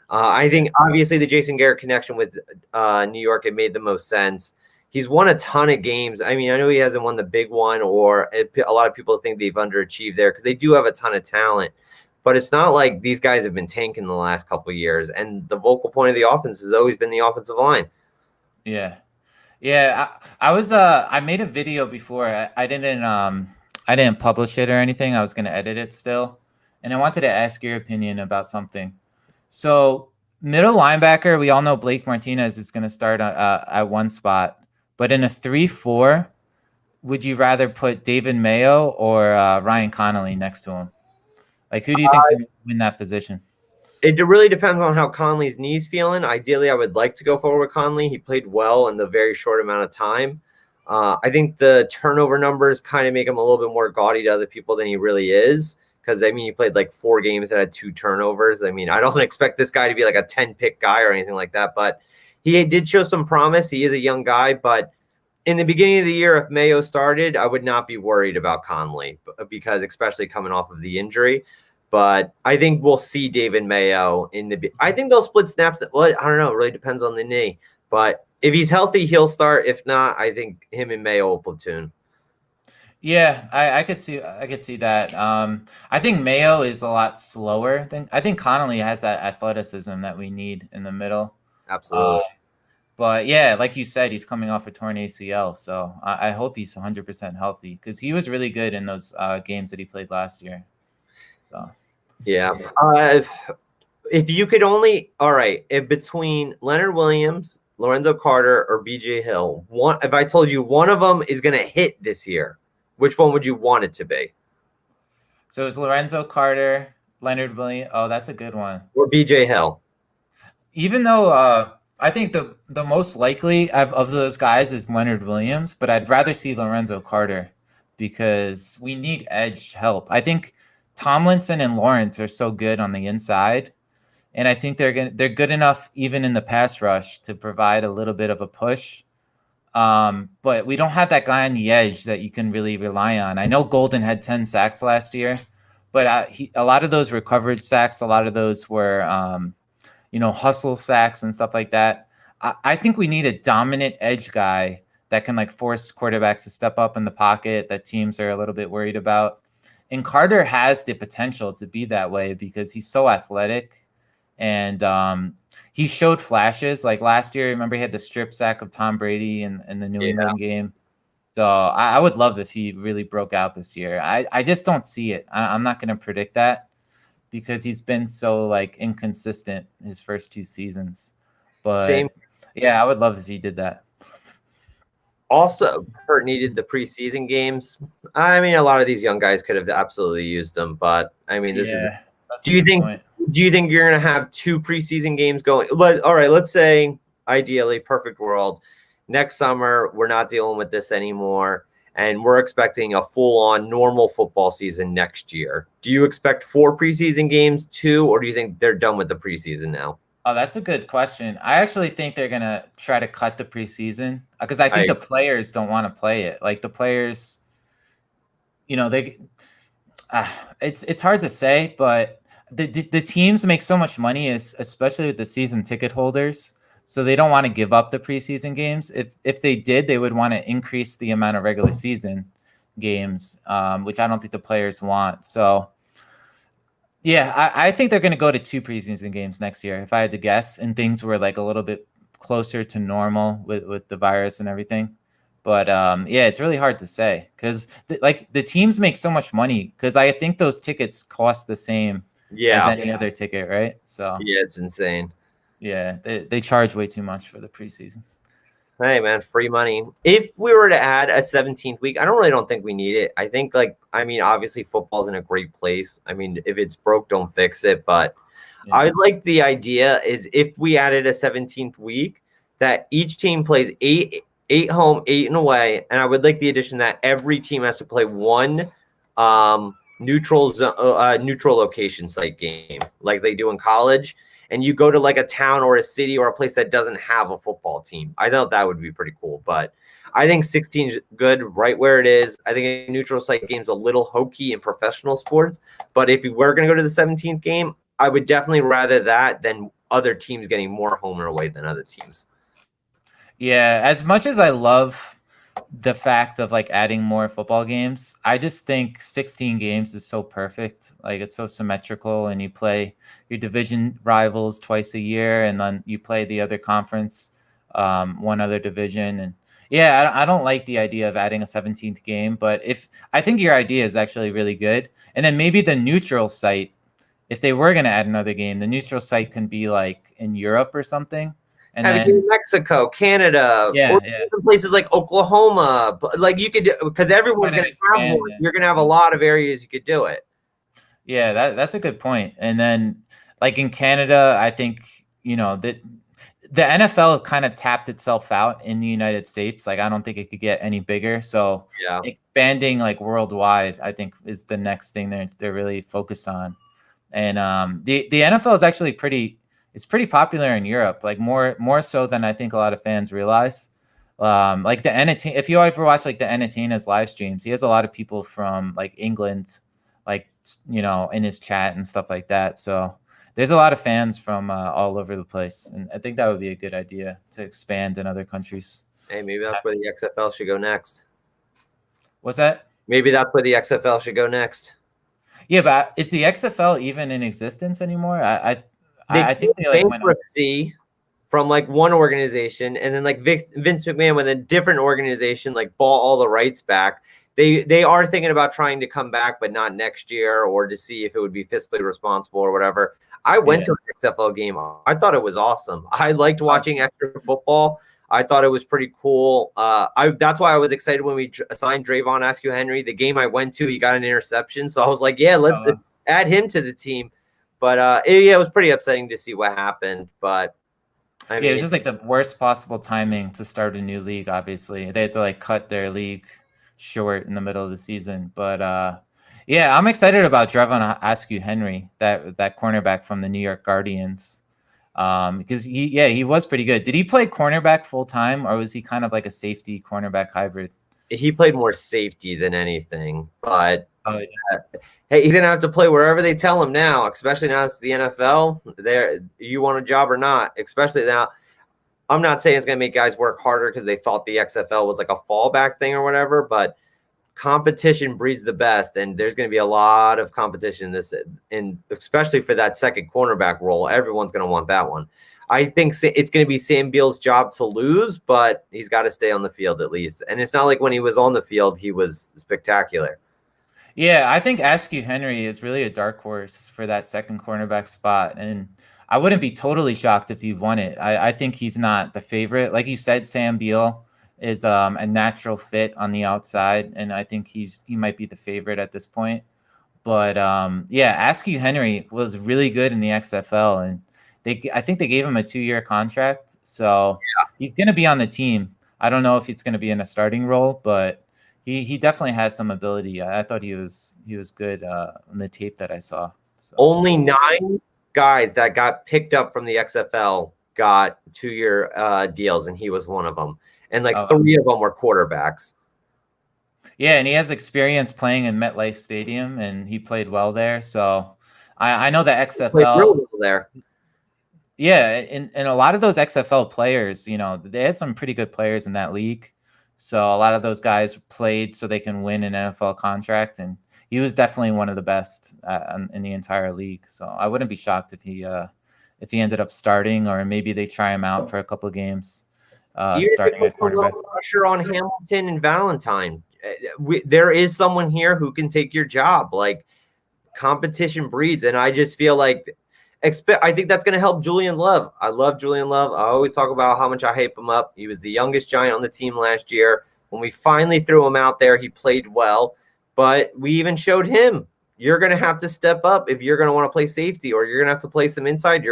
[SPEAKER 2] I think obviously the Jason Garrett connection with New York, it made the most sense. He's won a ton of games. I mean, I know he hasn't won the big one, or a lot of people think they've underachieved there because they do have a ton of talent. But it's not like these guys have been tanking the last couple of years, and the vocal point of the offense has always been the offensive line.
[SPEAKER 1] Yeah, yeah. I made a video before. I didn't publish it or anything. I was going to edit it still, and I wanted to ask your opinion about something. So middle linebacker, we all know Blake Martinez is going to start at one spot. But in a 3-4, would you rather put David Mayo or Ryan Connolly next to him? Like, who do you think's going to win that position?
[SPEAKER 2] It really depends on how Conley's knee's feeling. Ideally, I would like to go forward with Conley. He played well in the very short amount of time. I think the turnover numbers kind of make him a little bit more gaudy to other people than he really is. Because, I mean, he played like 4 games that had 2 turnovers. I mean, I don't expect this guy to be like a 10-pick guy or anything like that. But he did show some promise. He is a young guy. But in the beginning of the year, if Mayo started, I would not be worried about Conley because especially coming off of the injury. But I think we'll see David Mayo I think they'll split snaps. Well, I don't know. It really depends on the knee. But if he's healthy, he'll start. If not, I think him and Mayo will platoon.
[SPEAKER 1] Yeah, I could see that. I think Mayo is a lot slower than I think Connolly has that athleticism that we need in the middle.
[SPEAKER 2] Absolutely.
[SPEAKER 1] But yeah, like you said, he's coming off a torn ACL, so I hope he's 100% healthy because he was really good in those games that he played last year. So
[SPEAKER 2] yeah, if you could only if between Leonard Williams, Lorenzo Carter, or BJ Hill, if I told you one of them is going to hit this year, which one would you want it to be?
[SPEAKER 1] So it's Lorenzo Carter, Leonard Williams. Oh, that's a good one.
[SPEAKER 2] Or BJ Hill.
[SPEAKER 1] Even though I think the most likely of those guys is Leonard Williams, but I'd rather see Lorenzo Carter because we need edge help. I think Tomlinson and Lawrence are so good on the inside, and I think they're good enough even in the pass rush to provide a little bit of a push. But we don't have that guy on the edge that you can really rely on. I know Golden had 10 sacks last year, but a lot of those were coverage sacks. A lot of those were, hustle sacks and stuff like that. I think we need a dominant edge guy that can like force quarterbacks to step up in the pocket that teams are a little bit worried about. And Carter has the potential to be that way because he's so athletic and he showed flashes. Like last year, remember he had the strip sack of Tom Brady in the New England game. So I would love if he really broke out this year. I just don't see it. I'm not going to predict that because he's been so like inconsistent his first 2 seasons. But yeah, I would love if he did that.
[SPEAKER 2] Also, Kurt needed the preseason games. I mean, a lot of these young guys could have absolutely used them, but I mean, do you think you're going to have 2 preseason games going? All right, let's say ideally, perfect world, next summer we're not dealing with this anymore, and we're expecting a full-on normal football season next year. Do you expect 4 preseason games too, or do you think they're done with the preseason now?
[SPEAKER 1] Oh, that's a good question. I actually think they're gonna try to cut the preseason because I think the players don't want to play it. Like the players, they it's hard to say, but the teams make so much money, especially with the season ticket holders. So they don't want to give up the preseason games. If they did, they would want to increase the amount of regular season games, which I don't think the players want. So yeah, I think they're going to go to 2 preseason games next year, if I had to guess, and things were like a little bit closer to normal with the virus and everything. But yeah, it's really hard to say because the teams make so much money because I think those tickets cost the same as any other ticket, right? So
[SPEAKER 2] yeah, it's insane.
[SPEAKER 1] Yeah, they charge way too much for the preseason.
[SPEAKER 2] Hey man, free money. If we were to add a 17th week, I don't think we need it. I think obviously football's in a great place. I mean, if it's broke, don't fix it. But yeah. I like the idea is if we added a 17th week that each team plays eight home, 8 away, and I would like the addition that every team has to play one neutral location site game like they do in college. And you go to like a town or a city or a place that doesn't have a football team. I thought that would be pretty cool. But I think 16 is good right where it is. I think a neutral site game is a little hokey in professional sports. But if we were going to go to the 17th game, I would definitely rather that than other teams getting more home and away than other teams.
[SPEAKER 1] Yeah, as much as I love the fact of like adding more football games, I just think 16 games is so perfect. Like it's so symmetrical, and you play your division rivals twice a year, and then you play the other conference, one other division. And yeah, I don't like the idea of adding a 17th game, but I think your idea is actually really good. And then maybe the neutral site, if they were going to add another game, the neutral site can be like in Europe or something. And then
[SPEAKER 2] Mexico, Canada, or even places like Oklahoma, like you could, because everyone's going to have one. You're going to have a lot of areas you could do it.
[SPEAKER 1] Yeah, that's a good point. And then, like in Canada, I think that the NFL kind of tapped itself out in the United States. Like I don't think it could get any bigger. So
[SPEAKER 2] yeah,
[SPEAKER 1] expanding like worldwide, I think is the next thing they're really focused on. And the NFL is actually pretty popular in Europe, like more so than I think a lot of fans realize. Like if you ever watch like the Entertainer's live streams, he has a lot of people from like England, like in his chat and stuff like that. So there's a lot of fans from all over the place, and I think that would be a good idea to expand in other countries.
[SPEAKER 2] Hey, maybe that's where the XFL should go next.
[SPEAKER 1] What's that?
[SPEAKER 2] Maybe that's where the XFL should go next.
[SPEAKER 1] Yeah, but is the XFL even in existence anymore? I think they like
[SPEAKER 2] bankruptcy from like one organization, and then like Vince McMahon with a different organization like bought all the rights back. They are thinking about trying to come back, but not next year, or to see if it would be fiscally responsible or whatever. I went to an XFL game. I thought it was awesome. I liked watching extra football. I thought it was pretty cool. That's why I was excited when we signed Drayvon Askew Henry. The game I went to, he got an interception, so I was like, yeah, let's add him to the team. But it was pretty upsetting to see what happened. But
[SPEAKER 1] I mean, it was just like the worst possible timing to start a new league. Obviously, they had to like cut their league short in the middle of the season. But yeah, I'm excited about Drayvon Askew Henry, that cornerback from the New York Guardians, because he was pretty good. Did he play cornerback full time, or was he kind of like a safety cornerback hybrid?
[SPEAKER 2] He played more safety than anything, but. Hey, he's gonna have to play wherever they tell him now, especially now it's the NFL. There, you want a job or not? Especially now, I'm not saying it's gonna make guys work harder because they thought the XFL was like a fallback thing or whatever, but competition breeds the best, and there's gonna be a lot of competition in this, and especially for that second cornerback role, everyone's gonna want that one. I think it's going to be Sam Beal's job to lose, but he's got to stay on the field at least. And it's not like when he was on the field, he was spectacular.
[SPEAKER 1] Yeah, I think Askew Henry is really a dark horse for that second cornerback spot. And I wouldn't be totally shocked if he won it. I think he's not the favorite. Like you said, Sam Beal is a natural fit on the outside, and I think he might be the favorite at this point. But yeah, Askew Henry was really good in the XFL, and I think they gave him a 2-year contract. So he's going to be on the team. I don't know if it's going to be in a starting role, but he definitely has some ability. I thought he was good on the tape that I saw. So
[SPEAKER 2] Only 9 guys that got picked up from the XFL got 2-year deals, and he was one of them. And like 3 of them were quarterbacks.
[SPEAKER 1] Yeah, and he has experience playing in MetLife Stadium, and he played well there. So I know the
[SPEAKER 2] Played
[SPEAKER 1] XFL.
[SPEAKER 2] really well there.
[SPEAKER 1] Yeah, and a lot of those XFL players, you know, they had some pretty good players in that league. So a lot of those guys played so they can win an NFL contract, and he was definitely one of the best in the entire league. So I wouldn't be shocked if he ended up starting, or maybe they try him out for a couple of games, starting at cornerback.
[SPEAKER 2] Pressure on Hamilton and Valentine. There is someone here who can take your job. Like, competition breeds, and I just feel like I think that's going to help Julian Love. I love Julian Love. I always talk about how much I hype him up. He was the youngest Giant on the team last year. When we finally threw him out there, he played well. But we even showed him, you're going to have to step up if you're going to want to play safety, or you're going to have to play some inside.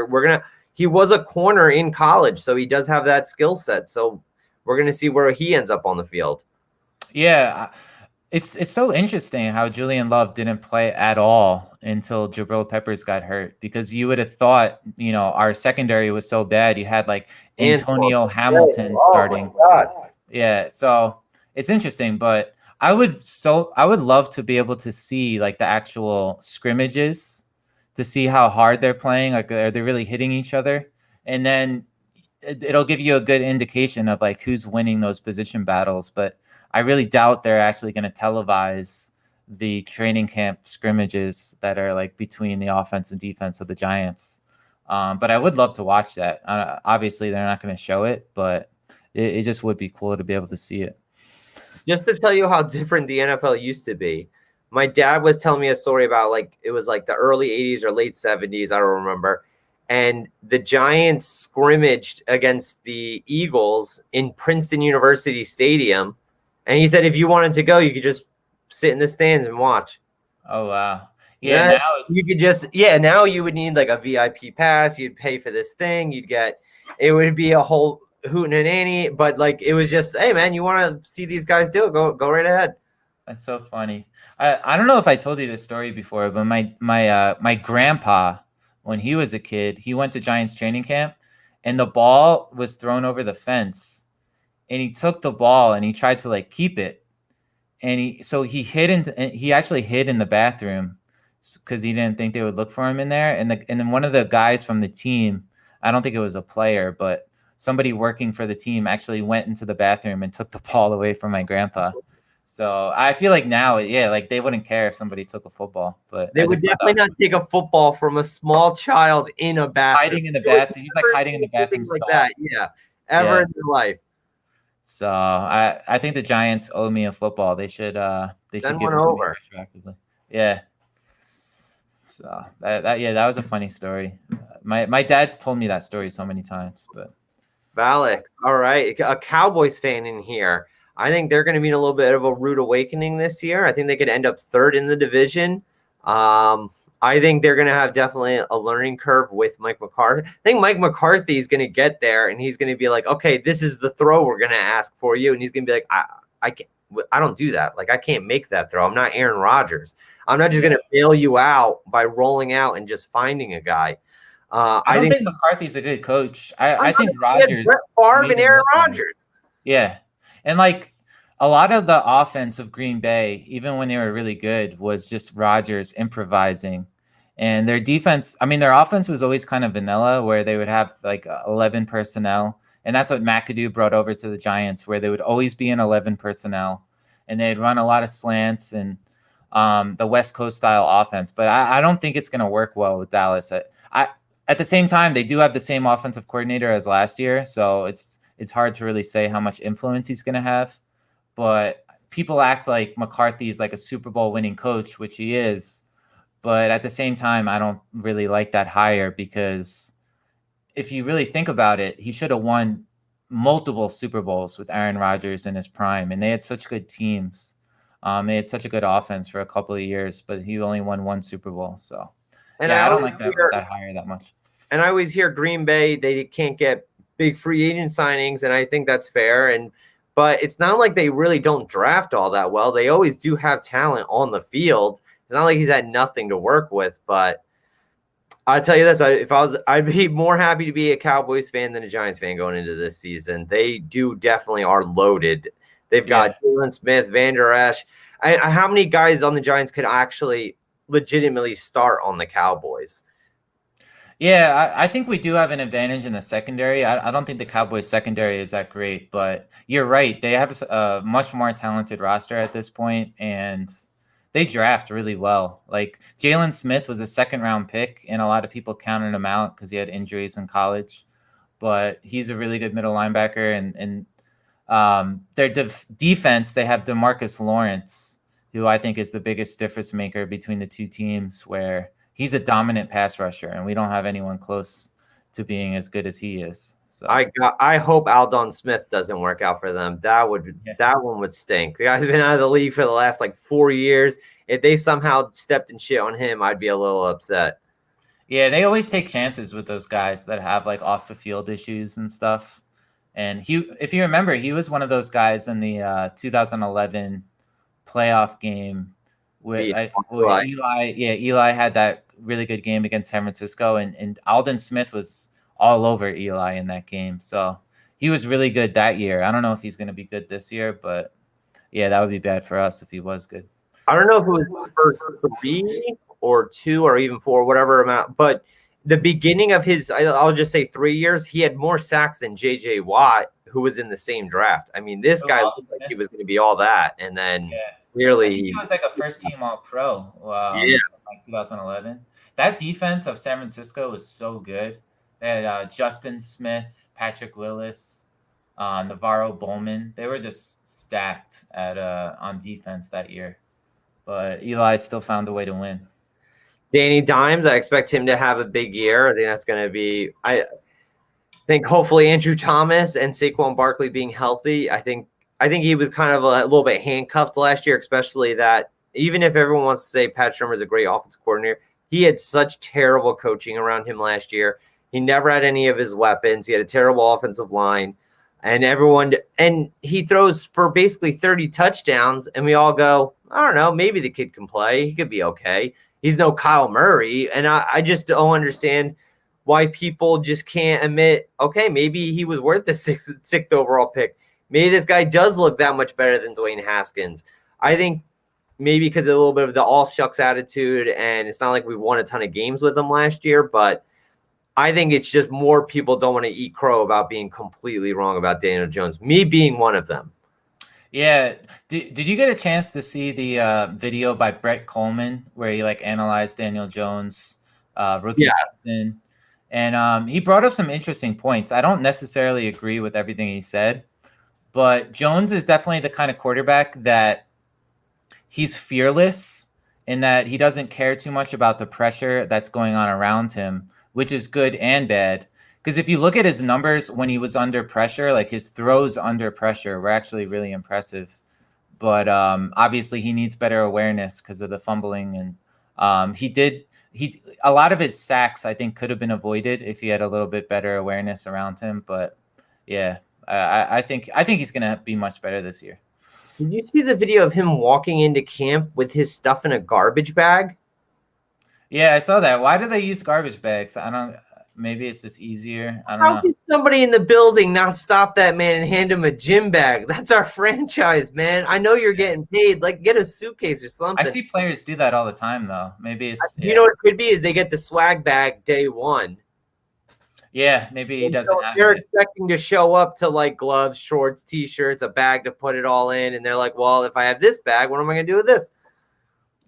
[SPEAKER 2] He was a corner in college, so he does have that skill set. So we're going to see where he ends up on the field.
[SPEAKER 1] Yeah, it's so interesting how Julian Love didn't play at all until Jabril Peppers got hurt, because you would have thought, you know, our secondary was so bad. You had like Antonio Hamilton starting. Yeah, so it's interesting, but I would love to be able to see like the actual scrimmages to see how hard they're playing. Like, are they really hitting each other? And then it'll give you a good indication of like who's winning those position battles. But I really doubt they're actually going to televise the training camp scrimmages that are like between the offense and defense of the Giants. But I would love to watch that. Obviously, they're not going to show it, but it just would be cool to be able to see it.
[SPEAKER 2] Just to tell you how different the NFL used to be, my dad was telling me a story about, like, it was like the early 80s or late 70s, I don't remember. And the Giants scrimmaged against the Eagles in Princeton University Stadium. And he said if you wanted to go, you could just sit in the stands and watch.
[SPEAKER 1] Oh, wow. Yeah, now
[SPEAKER 2] you could just, now you would need like a VIP pass. You'd pay for this thing. It would be a whole hootin' and nanny, but like, it was just, hey man, you want to see these guys do it? Go right ahead.
[SPEAKER 1] That's so funny. I don't know if I told you this story before, but my grandpa, when he was a kid, he went to Giants training camp, and the ball was thrown over the fence, and he took the ball and he tried to like keep it, and he actually hid in the bathroom because he didn't think they would look for him in there, and then one of the guys from the team, I don't think it was a player, but somebody working for the team actually went into the bathroom and took the ball away from my grandpa. So I feel like now, like they wouldn't care if somebody took a football, but
[SPEAKER 2] they would definitely not take a football from a small child in a bathroom.
[SPEAKER 1] Hiding in the bathroom. He's like hiding in the bathroom
[SPEAKER 2] like that. Yeah. Ever in their life.
[SPEAKER 1] So I think the Giants owe me a football. They should
[SPEAKER 2] send one over.
[SPEAKER 1] Yeah. So that was a funny story. My dad's told me that story so many times, but
[SPEAKER 2] Valix, all right, a Cowboys fan in here. I think they're going to be in a little bit of a rude awakening this year. I think they could end up third in the division. I think they're going to have definitely a learning curve with Mike McCarthy. I think Mike McCarthy is going to get there, and he's going to be like, okay, this is the throw we're going to ask for you. And he's going to be like, I don't do that. Like, I can't make that throw. I'm not Aaron Rodgers. I'm not just going to bail you out by rolling out and just finding a guy.
[SPEAKER 1] I don't think McCarthy's a good coach. I think Rodgers.
[SPEAKER 2] Brett Favre and Aaron Rodgers.
[SPEAKER 1] Yeah. And like a lot of the offense of Green Bay, even when they were really good, was just Rodgers improvising. And their defense, I mean, their offense was always kind of vanilla, where they would have like 11 personnel. And that's what McAdoo brought over to the Giants, where they would always be in 11 personnel. And they'd run a lot of slants and the West Coast style offense. But I don't think it's going to work well with Dallas. At the same time, they do have the same offensive coordinator as last year. So it's hard to really say how much influence he's going to have. But people act like McCarthy is like a Super Bowl winning coach, which he is. But at the same time, I don't really like that hire, because if you really think about it, he should have won multiple Super Bowls with Aaron Rodgers in his prime. And they had such good teams. They had such a good offense for a couple of years, but he only won one Super Bowl. So, I don't like that hire that much.
[SPEAKER 2] And I always hear Green Bay, they can't get big free agent signings, and I think that's fair. but it's not like they really don't draft all that well. They always do have talent on the field. It's not like he's had nothing to work with, but I'll tell you this: I'd be more happy to be a Cowboys fan than a Giants fan going into this season. They definitely are loaded. They've got Jalen Smith, Van Der Esch. How many guys on the Giants could actually legitimately start on the Cowboys?
[SPEAKER 1] Yeah, I think we do have an advantage in the secondary. I don't think the Cowboys secondary is that great, but you're right. They have a much more talented roster at this point, and they draft really well. Like Jalen Smith was a second-round pick, and a lot of people counted him out because he had injuries in college. But he's a really good middle linebacker, and their defense, they have DeMarcus Lawrence, who I think is the biggest difference maker between the two teams, where he's a dominant pass rusher, and we don't have anyone close to being as good as he is. So
[SPEAKER 2] I hope Aldon Smith doesn't work out for them. That one would stink. The guy's been out of the league for the last like 4 years. If they somehow stepped in shit on him, I'd be a little upset.
[SPEAKER 1] Yeah, they always take chances with those guys that have like off the field issues and stuff. And if you remember, he was one of those guys in the 2011 playoff game with Eli. Yeah, Eli had that really good game against San Francisco, and Aldon Smith was all over Eli in that game. So he was really good that year. I don't know if he's going to be good this year, but yeah, that would be bad for us if he was good.
[SPEAKER 2] I don't know if it was his first 3 or 2 or even 4, whatever amount, but the beginning of his, I'll just say 3 years, he had more sacks than J.J. Watt, who was in the same draft. I mean, this guy looked like he was going to be all that, and then clearly
[SPEAKER 1] he was like a first-team All-Pro. Like 2011. That defense of San Francisco was so good. They had Justin Smith, Patrick Willis, Navarro Bowman. They were just stacked on defense that year. But Eli still found a way to win.
[SPEAKER 2] Danny Dimes, I expect him to have a big year. I think that's going to be – I think hopefully Andrew Thomas and Saquon Barkley being healthy. I think he was kind of a little bit handcuffed last year, especially that even if everyone wants to say Pat Shurmur is a great offensive coordinator, he had such terrible coaching around him last year. He never had any of his weapons. He had a terrible offensive line. And he throws for basically 30 touchdowns, and we all go, I don't know, maybe the kid can play. He could be okay. He's no Kyle Murray, and I just don't understand why people just can't admit, okay, maybe he was worth the sixth overall pick. Maybe this guy does look that much better than Dwayne Haskins. I think maybe because of a little bit of the all shucks attitude, and it's not like we won a ton of games with him last year, but I think it's just more people don't want to eat crow about being completely wrong about Daniel Jones, me being one of them.
[SPEAKER 1] Yeah. Did you get a chance to see the video by Brett Coleman where he like analyzed Daniel Jones rookie season? And he brought up some interesting points. I don't necessarily agree with everything he said, but Jones is definitely the kind of quarterback that he's fearless in that he doesn't care too much about the pressure that's going on around him, which is good and bad. Because if you look at his numbers when he was under pressure, like his throws under pressure were actually really impressive. But obviously he needs better awareness because of the fumbling. And a lot of his sacks, I think, could have been avoided if he had a little bit better awareness around him. But yeah, I think he's going to be much better this year.
[SPEAKER 2] Did you see the video of him walking into camp with his stuff in a garbage bag?
[SPEAKER 1] Yeah, I saw that. Why do they use garbage bags? Maybe it's just easier. I don't know.
[SPEAKER 2] How can somebody in the building not stop that man and hand him a gym bag? That's our franchise, man. I know you're getting paid. Like, get a suitcase or something.
[SPEAKER 1] I see players do that all the time, though. Maybe it's
[SPEAKER 2] you know what it could be is they get the swag bag day one.
[SPEAKER 1] Yeah, maybe he doesn't have it.
[SPEAKER 2] They're expecting to show up to like gloves, shorts, t-shirts, a bag to put it all in, and they're like, "Well, if I have this bag, what am I going to do with this?"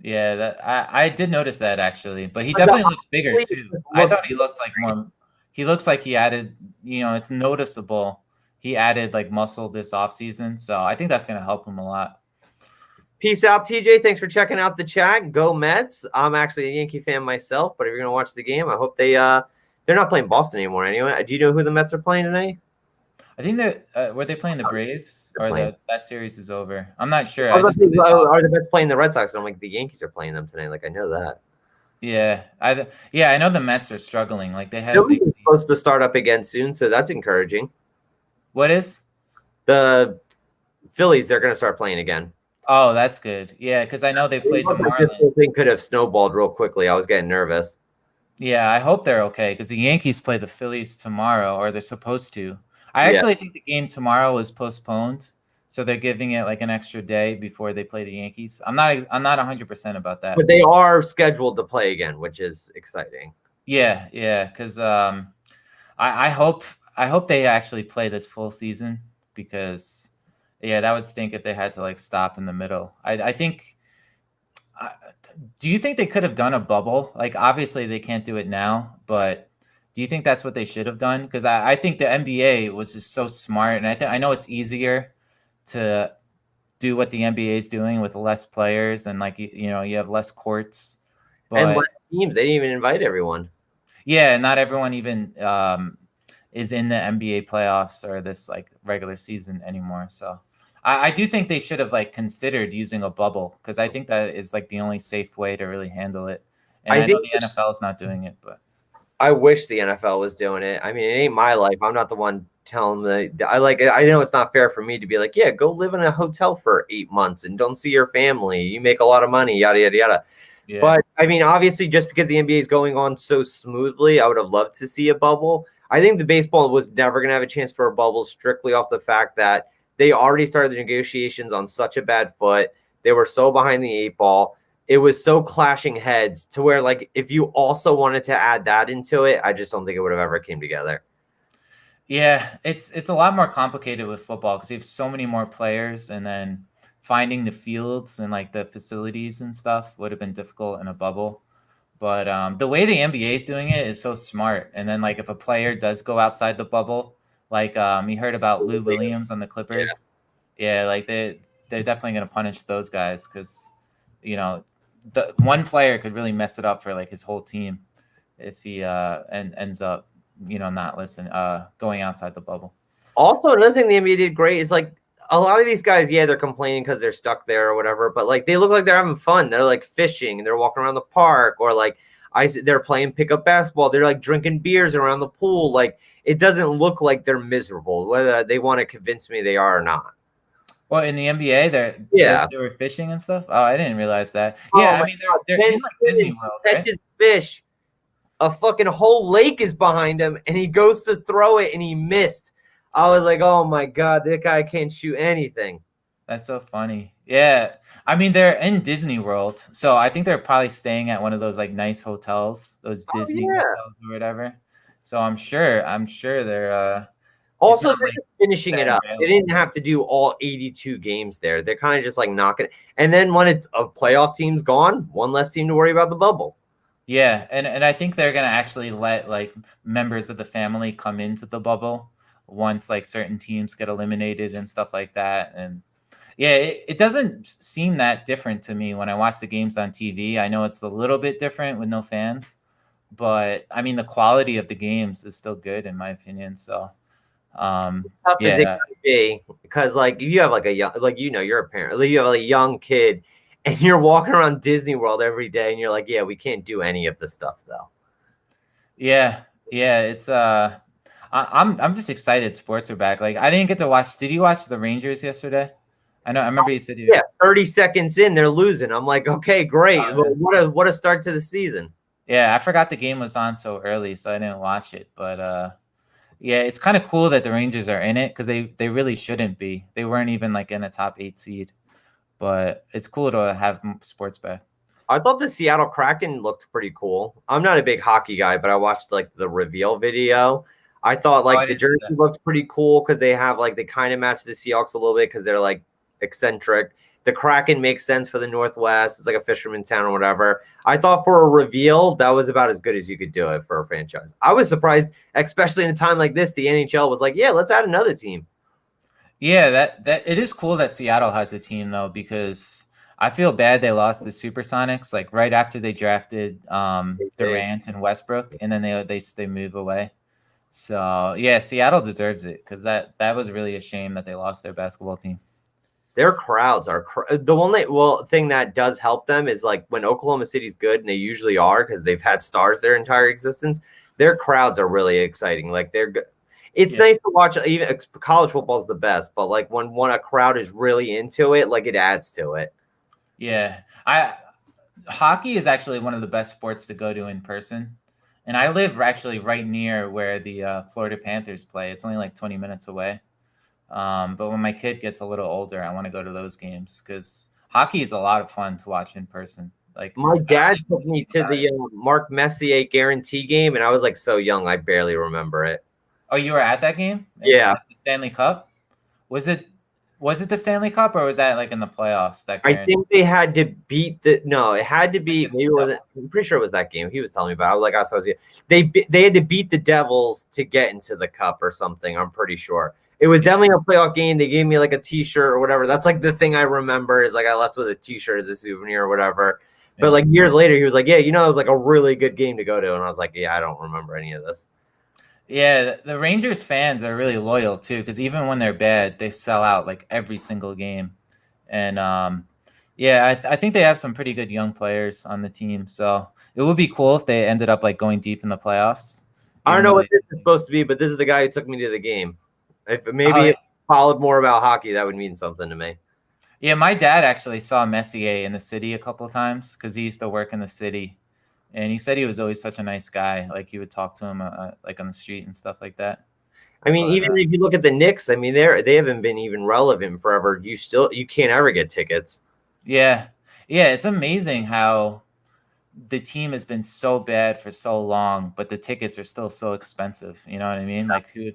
[SPEAKER 1] Yeah, I did notice that actually, but he definitely looks bigger too. I thought he looked like more. He looks like he added. It's noticeable. He added like muscle this offseason, so I think that's going to help him a lot.
[SPEAKER 2] Peace out, TJ. Thanks for checking out the chat. Go Mets. I'm actually a Yankee fan myself, but if you're going to watch the game, I hope they're not playing Boston anymore anyway. Do you know who the Mets are playing tonight?
[SPEAKER 1] I think that were they playing the Braves or that series is over? I'm not sure.
[SPEAKER 2] Are the Mets playing the Red Sox? I'm like the Yankees are playing them tonight. Like I know that.
[SPEAKER 1] Yeah, I know the Mets are struggling. Like they had
[SPEAKER 2] supposed to start up again soon, so that's encouraging.
[SPEAKER 1] What is
[SPEAKER 2] the Phillies, they're going to start playing again.
[SPEAKER 1] Oh, that's good. Yeah, because I know they played the
[SPEAKER 2] Like this
[SPEAKER 1] Marlins.
[SPEAKER 2] whole thing could have snowballed real quickly. I was getting nervous.
[SPEAKER 1] Yeah, I hope they're okay because the Yankees play the Phillies tomorrow, or they're supposed to. I
[SPEAKER 2] Yeah.
[SPEAKER 1] actually think the game tomorrow is postponed, so they're giving it like an extra day before they play the Yankees. I'm not 100% about that.
[SPEAKER 2] But they are scheduled to play again, which is exciting.
[SPEAKER 1] Yeah, yeah, because I hope they actually play this full season because yeah, that would stink if they had to like stop in the middle. I think. Uh, do you think they could have done a bubble? Like, obviously they can't do it now, but do you think that's what they should have done? Because I think the NBA was just so smart, and I know it's easier to do what the NBA is doing with less players and like you know you have less courts,
[SPEAKER 2] And
[SPEAKER 1] but
[SPEAKER 2] teams, they didn't even invite everyone.
[SPEAKER 1] yeah, not everyone even is in the NBA playoffs or this like regular season anymore. So I do think they should have like considered using a bubble because I think that is like the only safe way to really handle it. And I know
[SPEAKER 2] think
[SPEAKER 1] the NFL is not doing it, but
[SPEAKER 2] I wish the NFL was doing it. I mean, it ain't my life. I'm not the one telling I know it's not fair for me to be like, yeah, go live in a hotel for 8 months and don't see your family. You make a lot of money, yada yada yada.
[SPEAKER 1] yeah.
[SPEAKER 2] But I mean, obviously, just because the NBA is going on so smoothly, I would have loved to see a bubble. I think the baseball was never going to have a chance for a bubble strictly off the fact that they already started the negotiations on such a bad foot. They were so behind the eight ball. It was so clashing heads to where, like, if you also wanted to add that into it, I just don't think it would have ever came together.
[SPEAKER 1] Yeah, it's a lot more complicated with football because you have so many more players, and then finding the fields and like the facilities and stuff would have been difficult in a bubble. But the way the NBA is doing it is so smart. And then like if a player does go outside the bubble, like you heard about Lou Williams on the
[SPEAKER 2] Yeah.
[SPEAKER 1] Clippers, yeah, like they're definitely gonna punish those guys because you know the one player could really mess it up for like his whole team if he ends up not going outside the bubble.
[SPEAKER 2] Also, another thing the NBA did great is like a lot of these guys, yeah, they're complaining because they're stuck there or whatever, but like they look like they're having fun. They're like fishing and they're walking around the park, or like they're playing pickup basketball. They're like drinking beers around the pool. Like it doesn't look like they're miserable, whether they want to convince me they are or not.
[SPEAKER 1] Well, in the NBA, they were fishing and stuff. Oh, I didn't realize that. Yeah,
[SPEAKER 2] Oh
[SPEAKER 1] I
[SPEAKER 2] my
[SPEAKER 1] mean
[SPEAKER 2] God.
[SPEAKER 1] they're
[SPEAKER 2] Ben
[SPEAKER 1] in like Disney
[SPEAKER 2] Simmons
[SPEAKER 1] World, right?
[SPEAKER 2] catches fish. A fucking whole lake is behind him, and he goes to throw it, and he missed. I was like, oh my God, that guy can't shoot anything.
[SPEAKER 1] That's so funny. Yeah. I mean, they're in Disney World, so I think they're probably staying at one of those like nice hotels, those Disney hotels or whatever. So I'm sure they're it's
[SPEAKER 2] Also,
[SPEAKER 1] not
[SPEAKER 2] they're
[SPEAKER 1] like
[SPEAKER 2] just finishing it
[SPEAKER 1] they're
[SPEAKER 2] up. They
[SPEAKER 1] available.
[SPEAKER 2] didn't have to do all 82 games there. They're kind of just like knocking it. And then when it's a playoff team's gone, one less team to worry about the bubble.
[SPEAKER 1] Yeah, and I think they're gonna actually let like members of the family come into the bubble once like certain teams get eliminated and stuff like that. And yeah, it doesn't seem that different to me when I watch the games on TV. I know it's a little bit different with no fans, but I mean the quality of the games is still good in my opinion. So
[SPEAKER 2] Tough as it
[SPEAKER 1] yeah,
[SPEAKER 2] could be, because like if you have like a young, like you're a parent, like you have like a young kid, and you're walking around Disney World every day, and you're like, yeah, we can't do any of the stuff though.
[SPEAKER 1] yeah, it's I'm just excited sports are back. Like I didn't get to watch. Did you watch the Rangers yesterday? I remember you said you.
[SPEAKER 2] Yeah, 30 seconds in, they're losing. I'm like, okay, great. Well, what a start to the season.
[SPEAKER 1] Yeah, I forgot the game was on so early, so I didn't watch it. But yeah, it's kind of cool that the Rangers are in it because they really shouldn't be. They weren't even like in a top 8 seed. But it's cool to have sports back.
[SPEAKER 2] I thought the Seattle Kraken looked pretty cool. I'm not a big hockey guy, but I watched like the reveal video. I thought like the jersey looked pretty cool because they kind of match the Seahawks a little bit because they're like eccentric. The Kraken makes sense for the Northwest. It's like a fisherman town or whatever. I thought for a reveal, that was about as good as you could do it for a franchise. I was surprised, especially in a time like this, the NHL was like, yeah, let's add another team.
[SPEAKER 1] Yeah, that it is cool that Seattle has a team though, because I feel bad they lost the Supersonics like right after they drafted Durant and Westbrook, and then they move away. So yeah, Seattle deserves it because that was really a shame that they lost their basketball team.
[SPEAKER 2] Their crowds are the only thing that does help them is like when Oklahoma City's good, and they usually are because they've had stars their entire existence. Their crowds are really exciting. Like they're good. it's
[SPEAKER 1] Yeah.
[SPEAKER 2] nice to watch. Even college football is the best, but like when a crowd is really into it, like it adds to it.
[SPEAKER 1] Yeah. I Hockey is actually one of the best sports to go to in person. And I live actually right near where the Florida Panthers play. It's only like 20 minutes away. But when my kid gets a little older, I want to go to those games because hockey is a lot of fun to watch in person. Like,
[SPEAKER 2] My
[SPEAKER 1] I don't
[SPEAKER 2] dad
[SPEAKER 1] think
[SPEAKER 2] took me
[SPEAKER 1] anything
[SPEAKER 2] to
[SPEAKER 1] about
[SPEAKER 2] the
[SPEAKER 1] it.
[SPEAKER 2] Mark Messier guarantee game, and I was like so young, I barely remember it.
[SPEAKER 1] Oh, you were at that game
[SPEAKER 2] Yeah,
[SPEAKER 1] at the Stanley Cup? Was it was it the Stanley Cup or was that like in the playoffs? That
[SPEAKER 2] I
[SPEAKER 1] guarantee
[SPEAKER 2] think they had to beat the. No, it had to be.
[SPEAKER 1] against
[SPEAKER 2] Maybe
[SPEAKER 1] the
[SPEAKER 2] it wasn't.
[SPEAKER 1] Devils.
[SPEAKER 2] I'm pretty sure it was that game. He was telling me about. I was like, I was. They had to beat the Devils to get into the cup or something. I'm pretty sure it was
[SPEAKER 1] Yeah,
[SPEAKER 2] definitely a playoff game. They gave me like a T-shirt or whatever. That's like the thing I remember is like I left with a T-shirt as a souvenir or whatever. But
[SPEAKER 1] yeah.
[SPEAKER 2] like years later, he was like, "Yeah, you know, it was like a really good game to go to," and I was like, "Yeah, I don't remember any of this."
[SPEAKER 1] Yeah, the Rangers fans are really loyal too, because even when they're bad, they sell out like every single game. And yeah, I think they have some pretty good young players on the team. So it would be cool if they ended up like going deep in the playoffs,
[SPEAKER 2] I don't
[SPEAKER 1] even
[SPEAKER 2] know
[SPEAKER 1] though
[SPEAKER 2] what
[SPEAKER 1] they.
[SPEAKER 2] this is supposed to be, but this is the guy who took me to the game. If
[SPEAKER 1] Oh
[SPEAKER 2] maybe if I followed more about hockey, that would mean something to me.
[SPEAKER 1] yeah, my dad actually saw Messier in the city a couple of times because he used to work in the city, and he said he was always such a nice guy. Like he would talk to him like on the street and stuff like that.
[SPEAKER 2] I mean,
[SPEAKER 1] But
[SPEAKER 2] even if you look at the Knicks, I mean, they haven't been even relevant forever. You can't ever get tickets.
[SPEAKER 1] yeah, yeah, it's amazing how the team has been so bad for so long, but the tickets are still so expensive. You know what I mean? Like who?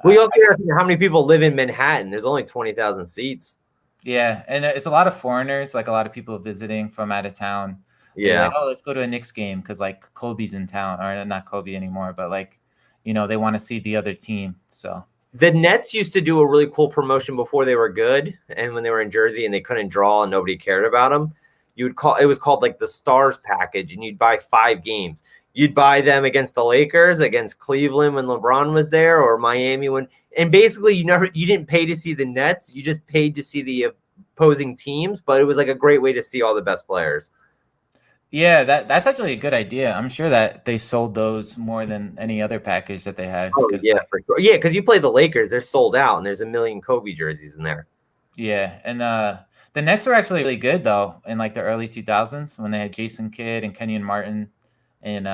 [SPEAKER 2] We
[SPEAKER 1] I,
[SPEAKER 2] also have to think how many people live in Manhattan. There's only 20,000 seats.
[SPEAKER 1] yeah, and it's a lot of foreigners, like a lot of people visiting from out of town. They're
[SPEAKER 2] Yeah.
[SPEAKER 1] like, oh, let's go to a Knicks game because like Kobe's in town, or not Kobe anymore, but like, they want to see the other team. So
[SPEAKER 2] The Nets used to do a really cool promotion before they were good, and when they were in Jersey and they couldn't draw and nobody cared about them, you would call it was called like the Stars package, and you'd buy 5 games. You'd buy them against the Lakers, against Cleveland when LeBron was there, or Miami when, and basically you didn't pay to see the Nets, you just paid to see the opposing teams, but it was like a great way to see all the best players.
[SPEAKER 1] yeah, that's actually a good idea. I'm sure that they sold those more than any other package that they had
[SPEAKER 2] Oh
[SPEAKER 1] because
[SPEAKER 2] yeah,
[SPEAKER 1] like
[SPEAKER 2] for sure. Yeah, because you play the Lakers, they're sold out, and there's a million Kobe jerseys in there.
[SPEAKER 1] yeah, and the Nets were actually really good though in like the early 2000s when they had Jason Kidd and Kenyon Martin and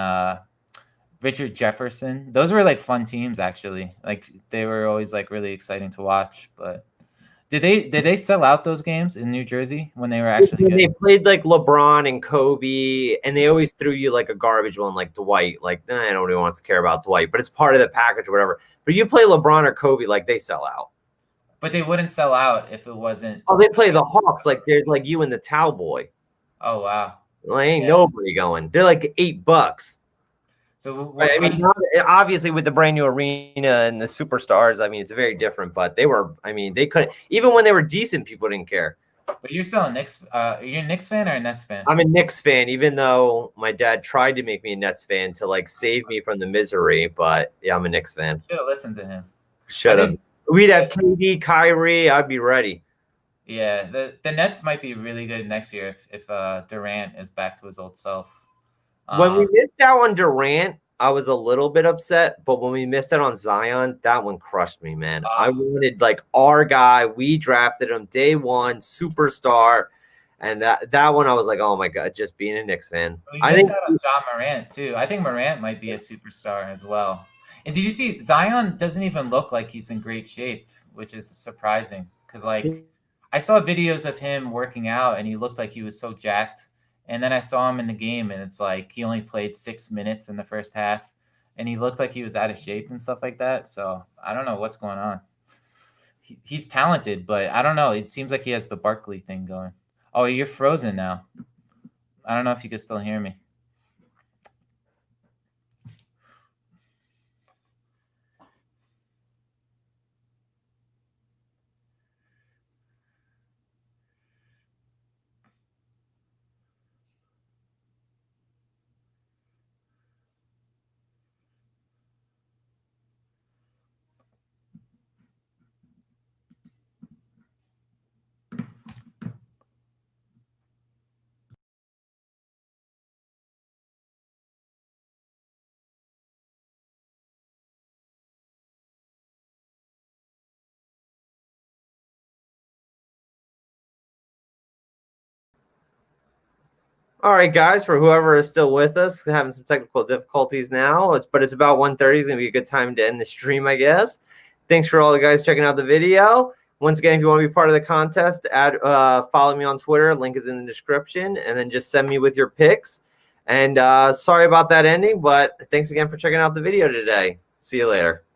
[SPEAKER 1] Richard Jefferson. Those were like fun teams actually. Like they were always like really exciting to watch. But did they sell out those games in New Jersey when they were actually
[SPEAKER 2] When
[SPEAKER 1] good?
[SPEAKER 2] they played like LeBron and Kobe, and they always threw you like a garbage one, like Dwight. Like, nobody wants to care about Dwight, but it's part of the package or whatever. But you play LeBron or Kobe, like they sell out.
[SPEAKER 1] But they wouldn't sell out if it wasn't
[SPEAKER 2] Oh, they play
[SPEAKER 1] like
[SPEAKER 2] the Hawks, like there's like you and the Towboy.
[SPEAKER 1] oh wow.
[SPEAKER 2] Like, ain't
[SPEAKER 1] Yeah.
[SPEAKER 2] nobody going. They're like $8.
[SPEAKER 1] So
[SPEAKER 2] Right?
[SPEAKER 1] what
[SPEAKER 2] I
[SPEAKER 1] how
[SPEAKER 2] mean,
[SPEAKER 1] do you
[SPEAKER 2] obviously with the brand new arena and the superstars, I mean, it's very different. But they were, I mean, they could even when they were decent, people didn't care.
[SPEAKER 1] but you're still a Knicks are you a Knicks fan or a Nets fan?
[SPEAKER 2] I'm a Knicks fan, even though my dad tried to make me a Nets fan to like save me from the misery. But yeah, I'm a Knicks fan.
[SPEAKER 1] Should have listened to him. I
[SPEAKER 2] Should have.
[SPEAKER 1] think
[SPEAKER 2] We'd
[SPEAKER 1] yeah,
[SPEAKER 2] have KD, Kyrie. I'd be ready.
[SPEAKER 1] yeah, the Nets might be really good next year if Durant is back to his old self.
[SPEAKER 2] When
[SPEAKER 1] Um
[SPEAKER 2] we missed out on Durant, I was a little bit upset. But when we missed out on Zion, that one crushed me, man. I
[SPEAKER 1] uh,
[SPEAKER 2] wanted like our guy. We drafted him day one, superstar. And that one, I was like, oh my god, just being a Knicks fan.
[SPEAKER 1] we
[SPEAKER 2] I
[SPEAKER 1] missed
[SPEAKER 2] think
[SPEAKER 1] out on John Morant too. I think Morant might be a superstar as well. And did you see Zion doesn't even look like he's in great shape, which is surprising because like I saw videos of him working out and he looked like he was so jacked. And then I saw him in the game and it's like he only played 6 minutes in the first half and he looked like he was out of shape and stuff like that. So I don't know what's going on. He's talented, but I don't know. It seems like he has the Barkley thing going. Oh, you're frozen now. I don't know if you can still hear me.
[SPEAKER 2] All right, guys, for whoever is still with us, having some technical difficulties now, but it's about 1:30. It's going to be a good time to end the stream, I guess. Thanks for all the guys checking out the video. Once again, if you want to be part of the contest, follow me on Twitter. Link is in the description. And then just send me with your picks. And sorry about that ending, but thanks again for checking out the video today. See you later.